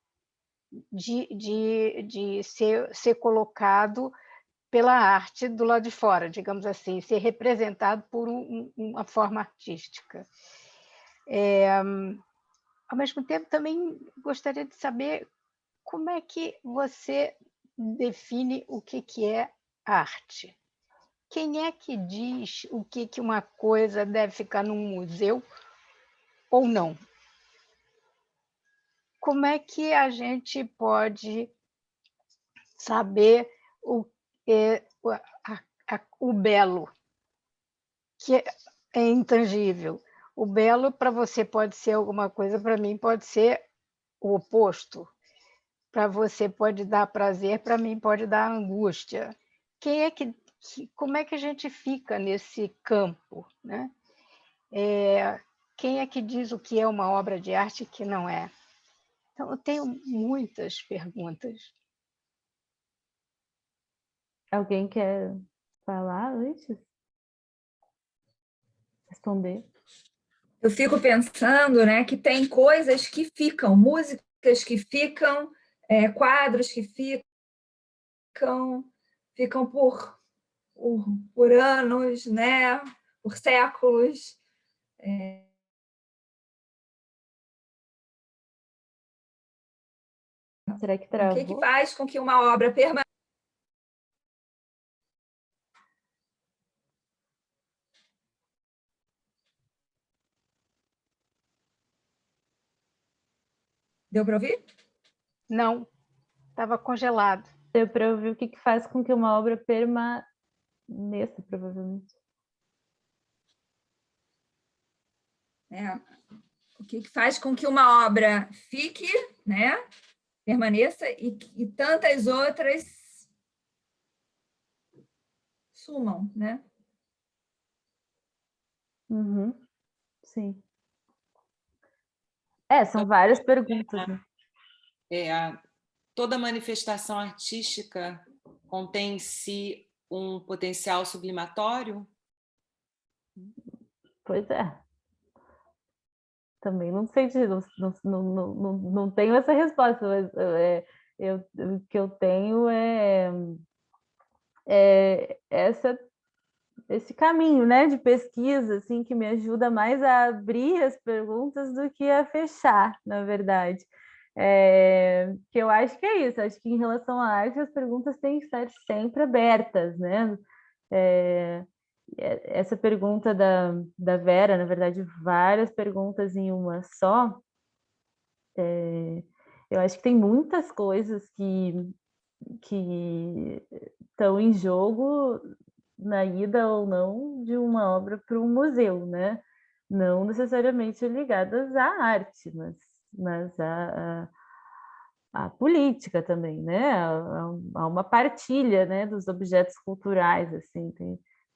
de ser colocado pela arte do lado de fora, digamos assim, ser representado por uma forma artística. Ao mesmo tempo, também gostaria de saber como é que você define o que é arte. Quem é que diz o que uma coisa deve ficar num museu ou não? Como é que a gente pode saber o belo, que é intangível? O belo para você pode ser alguma coisa, para mim pode ser o oposto. Para você pode dar prazer, para mim pode dar angústia. Como é que a gente fica nesse campo, né? Quem é que diz o que é uma obra de arte e o que não é? Então, eu tenho muitas perguntas. Alguém quer falar antes? Responder? Eu fico pensando, né, que tem coisas que ficam, músicas que ficam, quadros que ficam por anos, né, por séculos. Será que O que travou? faz com que uma obra permaneça? Deu para ouvir? Não, estava congelado. Deu para ouvir o que faz com que uma obra permaneça, provavelmente. O que faz com que uma obra fique, né, permaneça e tantas outras sumam, né? Uhum. Sim. São várias perguntas, né? Toda manifestação artística contém em si um potencial sublimatório? Pois é. Também não sei dizer, não tenho essa resposta, mas o que eu tenho é essa esse caminho, né, de pesquisa, assim, que me ajuda mais a abrir as perguntas do que a fechar, na verdade. Que eu acho que é isso, acho que em relação à arte as perguntas têm que estar sempre abertas, né? Essa pergunta da Vera, na verdade, várias perguntas em uma só, eu acho que tem muitas coisas que estão em jogo na ida ou não de uma obra para um museu, né? Não necessariamente ligadas à arte, mas à política também, né? A uma partilha, né, dos objetos culturais, assim.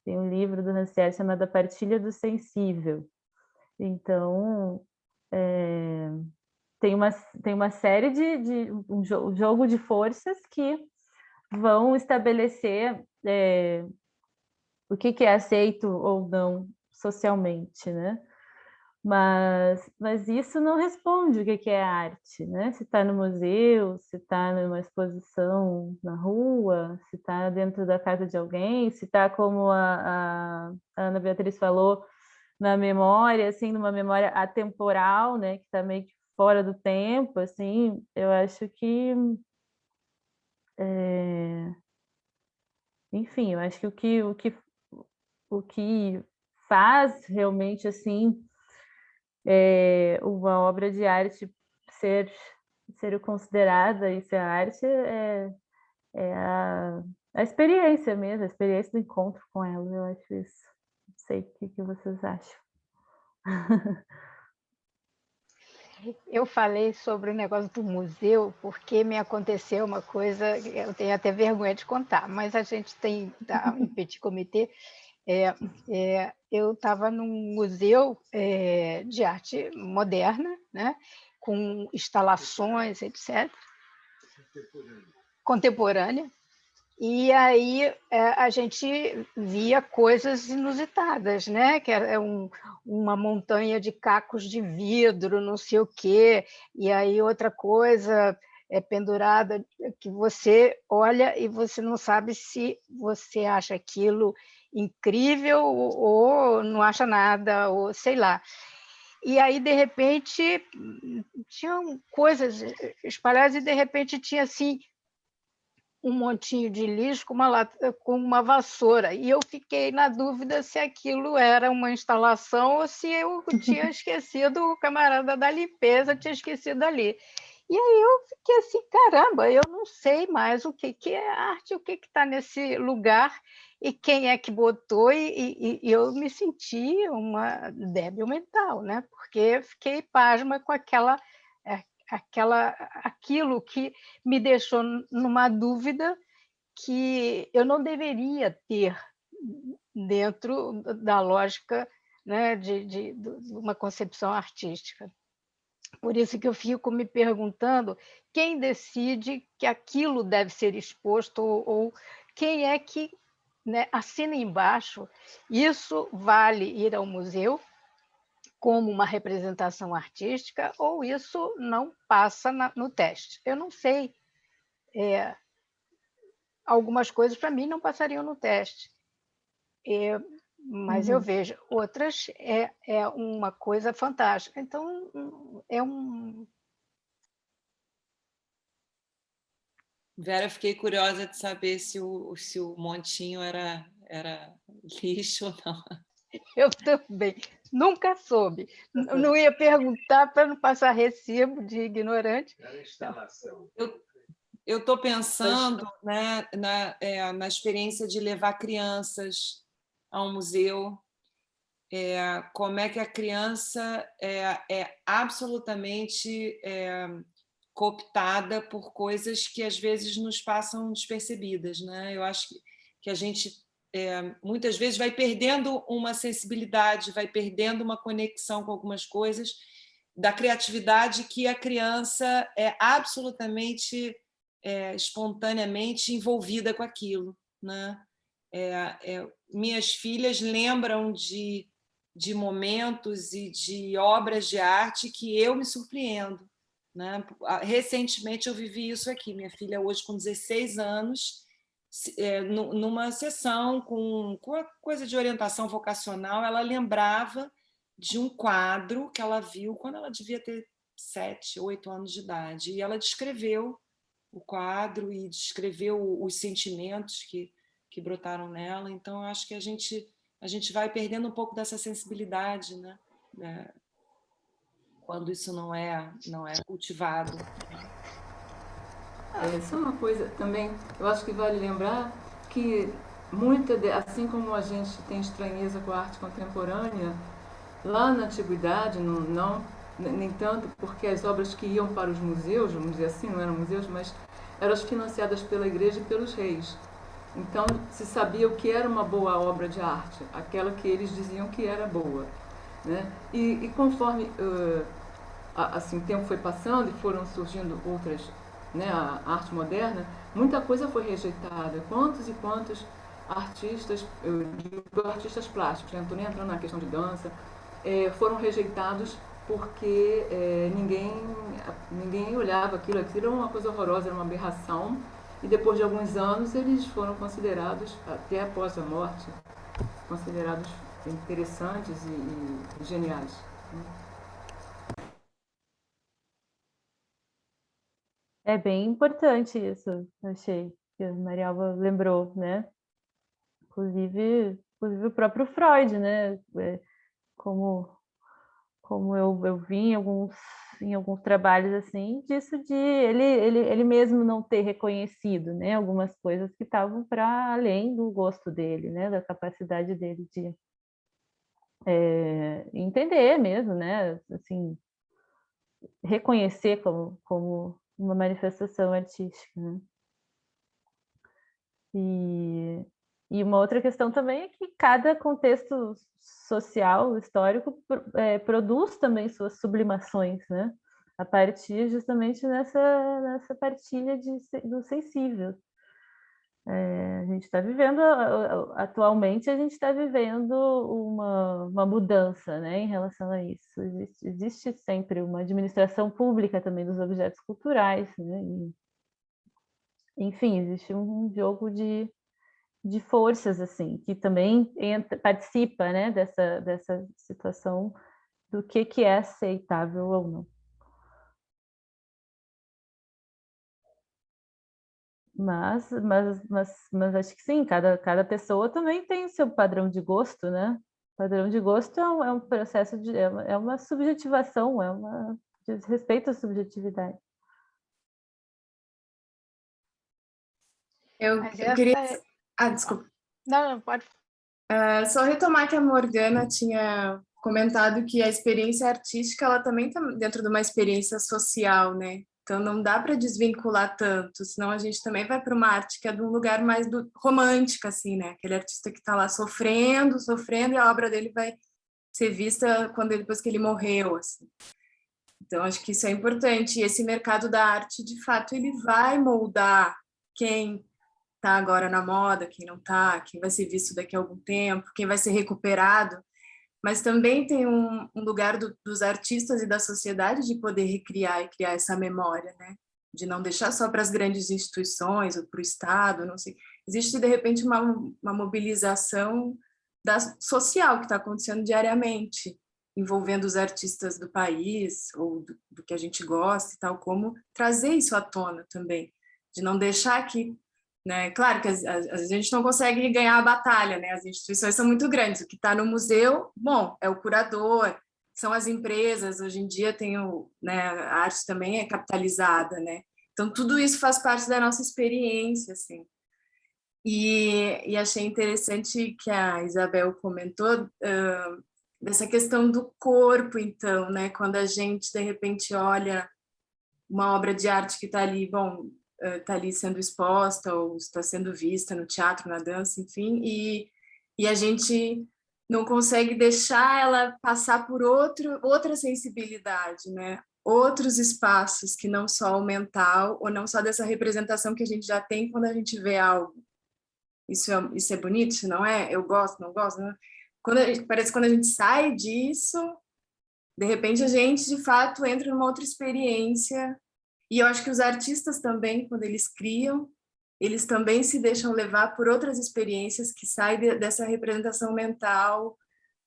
Tem um livro do Rancière chamado A Partilha do Sensível. Então, tem uma série de um jogo de forças que vão estabelecer o que é aceito ou não socialmente, né? Mas isso não responde o que é arte, né? Se está no museu, se está numa exposição na rua, se está dentro da casa de alguém, se está, como a Ana Beatriz falou, na memória, assim, numa memória atemporal, né? Que está meio que fora do tempo, assim, eu acho que enfim, eu acho que o que faz realmente assim uma obra de arte ser considerada e ser arte é a experiência mesmo, a experiência do encontro com ela, eu acho isso. Não sei o que vocês acham. Eu falei sobre o negócio do museu porque me aconteceu uma coisa, eu tenho até vergonha de contar, mas a gente tem, em petit comité, eu estava num museu de arte moderna, né, com instalações, etc., contemporânea, e aí a gente via coisas inusitadas, né? Que era uma montanha de cacos de vidro, não sei o quê, e aí outra coisa pendurada que você olha e você não sabe se você acha aquilo incrível ou não acha nada, ou sei lá. E aí, de repente, tinham coisas espalhadas e, de repente, tinha assim um montinho de lixo com uma vassoura. E eu fiquei na dúvida se aquilo era uma instalação ou se eu tinha esquecido, o camarada da limpeza tinha esquecido ali. E aí eu fiquei assim, caramba, eu não sei mais o que é arte, o que está nesse lugar e quem é que botou, e eu me senti uma débil mental, né? Porque fiquei pasma com aquilo que me deixou numa dúvida que eu não deveria ter dentro da lógica, né, de uma concepção artística. Por isso que eu fico me perguntando quem decide que aquilo deve ser exposto ou quem é que, né, assina embaixo. Isso vale ir ao museu como uma representação artística ou isso não passa no teste? Eu não sei. Algumas coisas, para mim, não passariam no teste. Mas eu vejo outras, é uma coisa fantástica. Então, Vera, fiquei curiosa de saber se o montinho era lixo ou não. Eu também nunca soube. Não ia perguntar para não passar recibo de ignorante. Era instalação. Eu estou pensando, né, na experiência de levar crianças a um museu, como é que a criança é absolutamente cooptada por coisas que às vezes nos passam despercebidas, né? Eu acho que a gente muitas vezes vai perdendo uma sensibilidade, vai perdendo uma conexão com algumas coisas da criatividade que a criança é absolutamente espontaneamente envolvida com aquilo, né? Minhas filhas lembram de momentos e de obras de arte que eu me surpreendo, né? Recentemente eu vivi isso aqui. Minha filha hoje com 16 anos numa sessão com a coisa de orientação vocacional, ela lembrava de um quadro que ela viu quando ela devia ter 7, 8 anos de idade. E ela descreveu o quadro e descreveu os sentimentos que brotaram nela. Então, eu acho que a gente vai perdendo um pouco dessa sensibilidade, né? Quando isso não é cultivado. Só uma coisa também, eu acho que vale lembrar que assim como a gente tem estranheza com a arte contemporânea, lá na antiguidade, nem tanto, porque as obras que iam para os museus, vamos dizer assim, não eram museus, mas eram financiadas pela igreja e pelos reis. Então, se sabia o que era uma boa obra de arte, aquela que eles diziam que era boa, né? E conforme assim, o tempo foi passando e foram surgindo outras, né, a arte moderna, muita coisa foi rejeitada. Quantos e quantos artistas, eu digo artistas plásticos, não estou nem entrando na questão de dança, foram rejeitados porque ninguém olhava aquilo era uma coisa horrorosa, era uma aberração, e depois de alguns anos eles foram considerados, até após a morte, considerados interessantes e geniais. É bem importante isso, achei, que a Maria Alva lembrou, né? Inclusive o próprio Freud, né? Como eu vi em alguns trabalhos assim, disso de ele mesmo não ter reconhecido, né, algumas coisas que estavam para além do gosto dele, né, da capacidade dele de entender mesmo, né, assim, reconhecer como uma manifestação artística, né? E uma outra questão também é que cada contexto social, histórico, produz também suas sublimações, né? A partir justamente nessa partilha do sensível. A gente está vivendo, atualmente, a gente está vivendo uma mudança, né, em relação a isso. Existe sempre uma administração pública também dos objetos culturais, né? Enfim, existe um jogo de forças assim que também participa, né, dessa situação do que é aceitável ou não. Mas acho que sim, cada pessoa também tem o seu padrão de gosto, né? Padrão de gosto é um processo é uma subjetivação, diz respeito à subjetividade. Eu queria... desculpa. Não, pode. Só retomar que a Morgana tinha comentado que a experiência artística ela também está dentro de uma experiência social, né? Então não dá para desvincular tanto, senão a gente também vai para uma arte que é de um lugar mais romântico, assim, né? Aquele artista que está lá sofrendo, e a obra dele vai ser vista depois que ele morreu, assim. Então acho que isso é importante. E esse mercado da arte, de fato, ele vai moldar quem está agora na moda, quem não está, quem vai ser visto daqui a algum tempo, quem vai ser recuperado, mas também tem um lugar dos artistas e da sociedade de poder recriar e criar essa memória, né? De não deixar só para as grandes instituições ou para o Estado, não sei. Existe, de repente, uma mobilização social que está acontecendo diariamente, envolvendo os artistas do país ou do que a gente gosta e tal, como trazer isso à tona também, de não deixar que, né? Claro que a gente não consegue ganhar a batalha, né? As instituições são muito grandes. O que está no museu, bom, é o curador, são as empresas. Hoje em dia né, a arte também é capitalizada, né? Então tudo isso faz parte da nossa experiência, assim. E achei interessante que a Isabel comentou dessa questão do corpo, então, né? Quando a gente de repente olha uma obra de arte que está ali, bom, está ali sendo exposta ou está sendo vista no teatro, na dança, enfim, e a gente não consegue deixar ela passar por outra sensibilidade, né? Outros espaços que não só o mental ou não só dessa representação que a gente já tem quando a gente vê algo. Isso é bonito, não é? Eu gosto, não gosto, não? Parece que quando a gente sai disso, de repente a gente, de fato, entra numa outra experiência. E eu acho que os artistas também, quando eles criam, eles também se deixam levar por outras experiências que saem dessa representação mental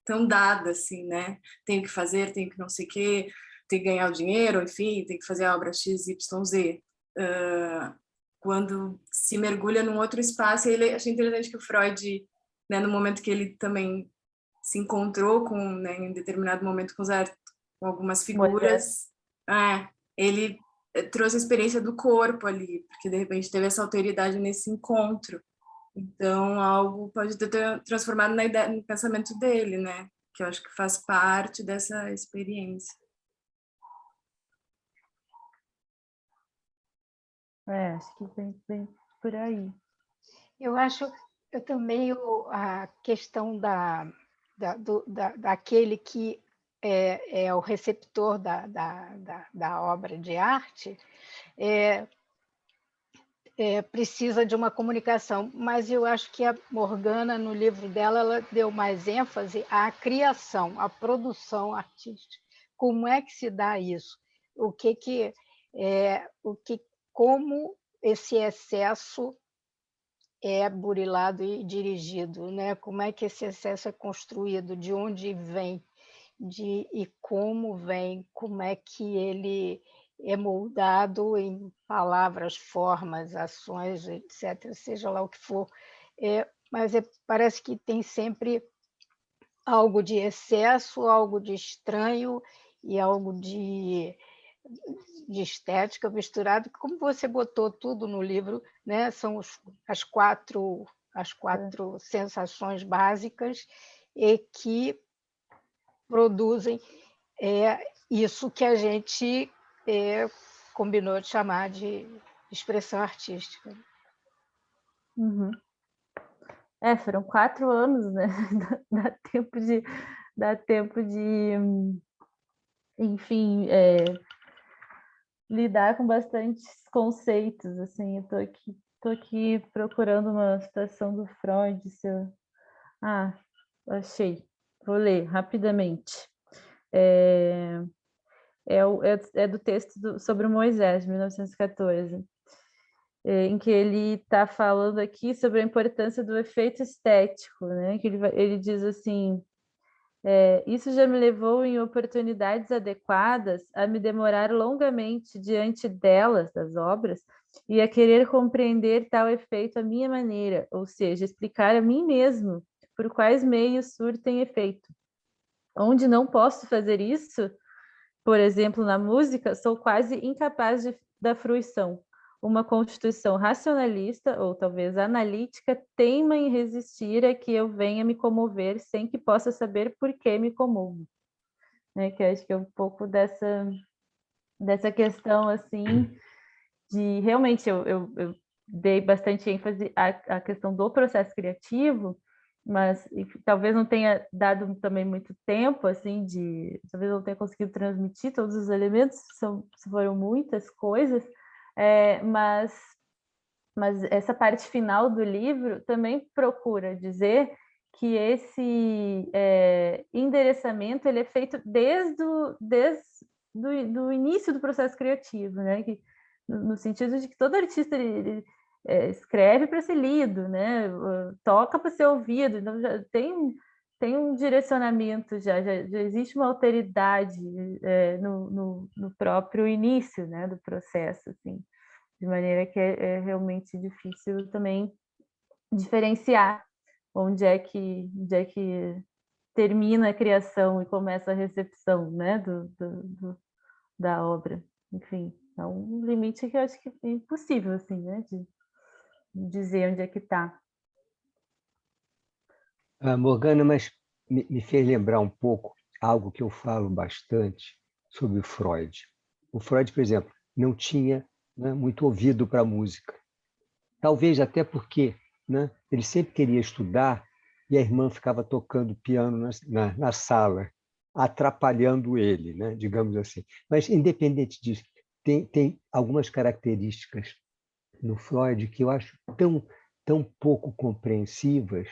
tão dada, assim, né? Tenho que fazer, tenho que não sei o quê, tenho que ganhar o dinheiro, enfim, tem que fazer a obra X, Y, Z. Quando se mergulha num outro espaço, achei interessante que o Freud, né, no momento que ele também se encontrou com, né, em determinado momento com algumas figuras, ele trouxe a experiência do corpo ali, porque de repente teve essa alteridade nesse encontro. Então, algo pode ter transformado na ideia, no pensamento dele, né? Que eu acho que faz parte dessa experiência. Acho que vem por aí. Eu também a questão daquele que é o receptor da obra de arte, precisa de uma comunicação, mas eu acho que a Morgana, no livro dela, ela deu mais ênfase à criação, à produção artística. Como é que se dá isso? Como esse excesso é burilado e dirigido, né? Como é que esse excesso é construído, de onde vem, e como vem, como é que ele é moldado em palavras, formas, ações, etc., seja lá o que for. Mas parece que tem sempre algo de excesso, algo de estranho e algo de estética misturado, como você botou tudo no livro, né? São as quatro sensações básicas e que produzem isso que a gente combinou de chamar de expressão artística. Uhum. Foram 4 anos, né? Dá tempo de enfim, lidar com bastantes conceitos, assim. Eu tô aqui procurando uma citação do Freud, achei. Vou ler rapidamente. É do texto sobre o Moisés, de 1914, em que ele está falando aqui sobre a importância do efeito estético, né? Que ele diz assim: isso já me levou, em oportunidades adequadas, a me demorar longamente diante delas, das obras, e a querer compreender tal efeito à minha maneira, ou seja, explicar a mim mesmo por quais meios surtem efeito. Onde não posso fazer isso, por exemplo, na música, sou quase incapaz da fruição. Uma constituição racionalista, ou talvez analítica, teima em resistir a que eu venha me comover sem que possa saber por que me comovo. Que eu acho que é um pouco dessa questão, assim, de realmente eu dei bastante ênfase à questão do processo criativo, mas talvez não tenha dado também muito tempo, assim, talvez não tenha conseguido transmitir todos os elementos, foram muitas coisas, mas essa parte final do livro também procura dizer que esse endereçamento ele é feito desde do início do processo criativo, né? No sentido de que todo artista ele escreve para ser lido, né? Toca para ser ouvido, então já tem um direcionamento, já existe uma alteridade no próprio início, né, do processo, assim, de maneira que é realmente difícil também diferenciar onde é que termina a criação e começa a recepção, né, da obra. Enfim, é um limite que eu acho que é impossível, assim, né, de dizer onde é que está. Morgana, mas me fez lembrar um pouco algo que eu falo bastante sobre o Freud. O Freud, por exemplo, não tinha, né, muito ouvido para a música. Talvez até porque, né, ele sempre queria estudar e a irmã ficava tocando piano na sala, atrapalhando ele, né, digamos assim. Mas, independente disso, tem algumas características no Freud que eu acho tão pouco compreensivas.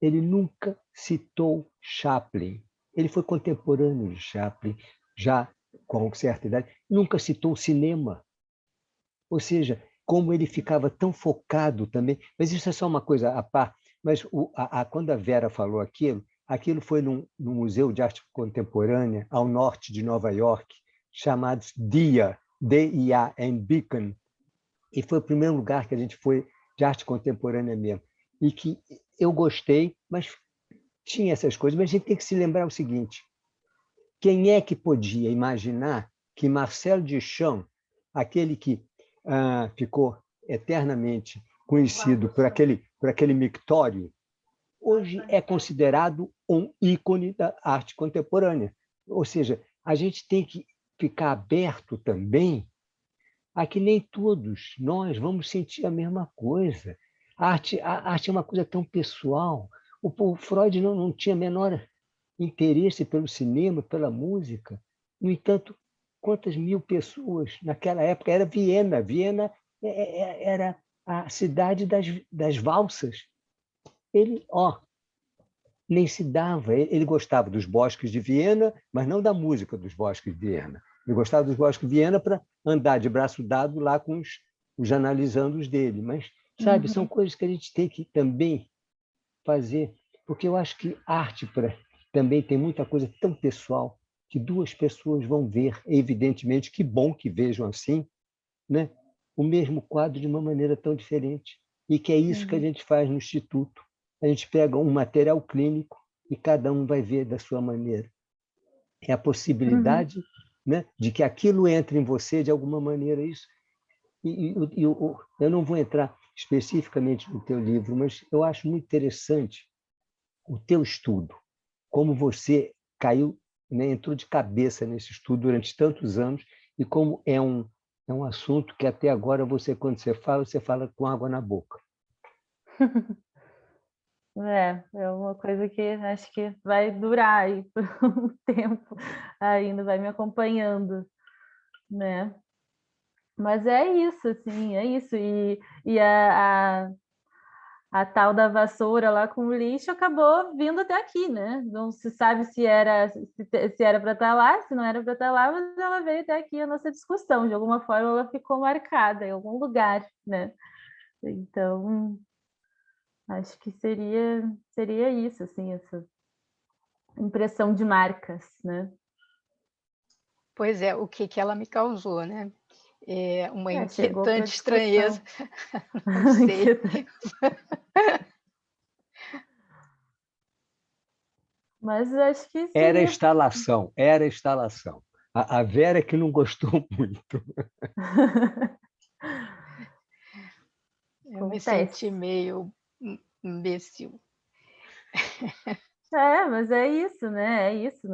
Ele nunca citou Chaplin. Ele foi contemporâneo de Chaplin, já com certa idade. Nunca citou o cinema. Ou seja, como ele ficava tão focado também. Mas isso é só uma coisa à parte. Mas quando a Vera falou aquilo foi num Museu de Arte Contemporânea, ao norte de Nova York, chamado DIA, D-I-A, em Beacon. E foi o primeiro lugar que a gente foi de arte contemporânea mesmo. E que eu gostei, mas tinha essas coisas. Mas a gente tem que se lembrar o seguinte: quem é que podia imaginar que Marcel Duchamp, aquele que ficou eternamente conhecido por aquele mictório, hoje é considerado um ícone da arte contemporânea? Ou seja, a gente tem que ficar aberto também a que nem todos nós vamos sentir a mesma coisa. A arte é uma coisa tão pessoal. O Freud não tinha menor interesse pelo cinema, pela música. No entanto, quantas mil pessoas naquela época? Era Viena. Viena era a cidade das valsas. Ele, nem se dava. Ele gostava dos bosques de Viena, mas não da música dos bosques de Viena. Ele gostava dos bosques de Viena para andar de braço dado lá com os analisandos dele. Mas, sabe, são coisas que a gente tem que também fazer, porque eu acho que arte também tem muita coisa tão pessoal que duas pessoas vão ver, evidentemente, que bom que vejam assim, né? O mesmo quadro de uma maneira tão diferente. E que é isso que a gente faz no Instituto. A gente pega um material clínico e cada um vai ver da sua maneira. É a possibilidade, né, de que aquilo entre em você de alguma maneira. Isso. Eu não vou entrar especificamente no teu livro, mas eu acho muito interessante o teu estudo, como você caiu, né, entrou de cabeça nesse estudo durante tantos anos e como é um assunto que até agora quando você fala com água na boca. É uma coisa que acho que vai durar aí por um tempo ainda, vai me acompanhando, né? Mas é isso, assim, é isso. E a tal da vassoura lá com o lixo acabou vindo até aqui, né? Não se sabe se era para estar lá, se não era para estar lá, mas ela veio até aqui a nossa discussão. De alguma forma ela ficou marcada em algum lugar, né? Então, acho que seria isso, assim, essa impressão de marcas, né? Pois é, o que ela me causou, né? Uma inquietante estranheza. Não sei. Mas acho que seria... Era a instalação. A Vera que não gostou muito. Eu me senti meio imbecil. Mas é isso, né? É isso.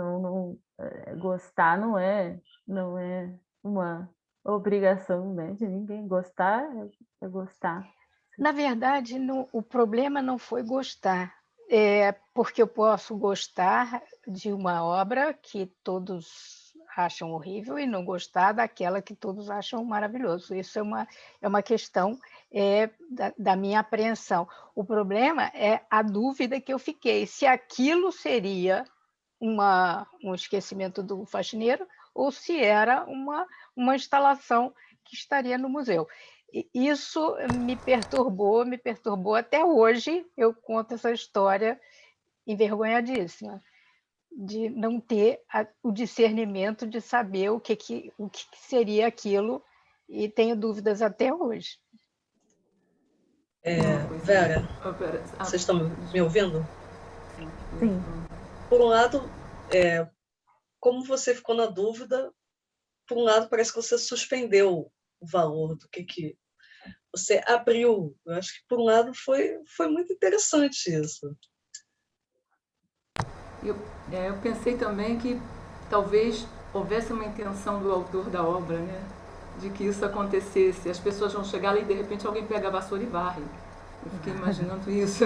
Gostar não é uma obrigação, né, de ninguém. Gostar é gostar. Na verdade, o problema não foi gostar, porque eu posso gostar de uma obra que todos acham horrível e não gostar daquela que todos acham maravilhoso. Isso é uma questão da minha apreensão. O problema é a dúvida que eu fiquei, se aquilo seria um esquecimento do faxineiro ou se era uma instalação que estaria no museu. Isso me perturbou até hoje. Eu conto essa história envergonhadíssima, de não ter o discernimento de saber o que seria aquilo, e tenho dúvidas até hoje. Vera, vocês estão me ouvindo? Sim. Por um lado, como você ficou na dúvida, por um lado parece que você suspendeu o valor do que você abriu. Eu acho que por um lado foi muito interessante isso. Eu pensei também que talvez houvesse uma intenção do autor da obra, né, de que isso acontecesse. As pessoas vão chegar ali e de repente alguém pega a vassoura e varre. Eu fiquei imaginando isso.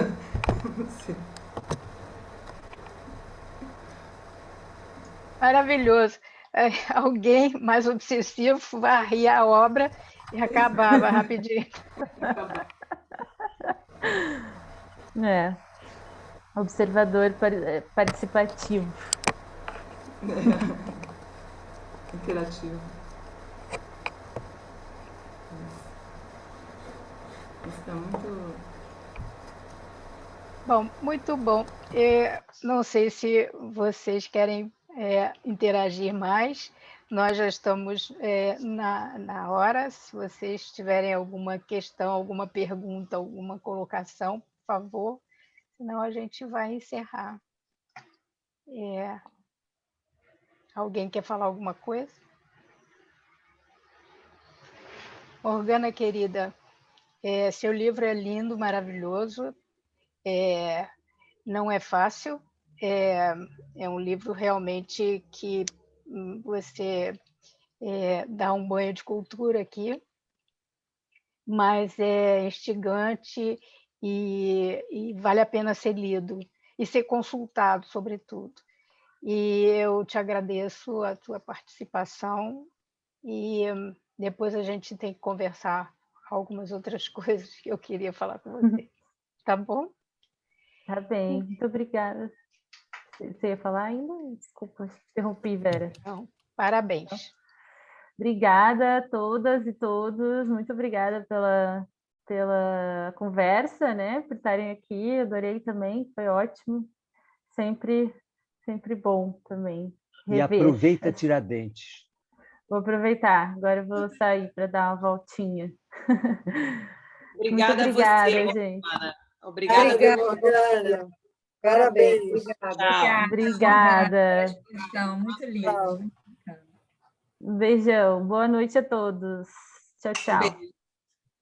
Maravilhoso. Alguém mais obsessivo varria a obra e acabava rapidinho. Observador participativo. Interativo. conversa muito... Bom, muito bom. Não sei se vocês querem interagir mais. Nós já estamos na hora. Se vocês tiverem alguma questão, alguma pergunta, alguma colocação, por favor. Senão a gente vai encerrar. Alguém quer falar alguma coisa? Morgana, querida, seu livro é lindo, maravilhoso. Não é fácil. É um livro realmente que você dá um banho de cultura aqui, mas é instigante e vale a pena ser lido e ser consultado, sobretudo. E eu te agradeço a tua participação e depois a gente tem que conversar algumas outras coisas que eu queria falar com você. Tá bom? Tá bem, muito obrigada. Você ia falar ainda? Desculpa, interrompi, Vera. Então, parabéns. Obrigada a todas e todos, muito obrigada pela conversa, né? Por estarem aqui, adorei também, foi ótimo. Sempre bom também rever. E aproveita Tiradentes. Vou aproveitar, agora eu vou sair para dar uma voltinha. Obrigada, muito obrigada, a você, gente. Morgana. Obrigada, Morgana. Parabéns. Obrigada. Muito lindo. Um beijão. Boa noite a todos. Tchau, tchau. Beijo.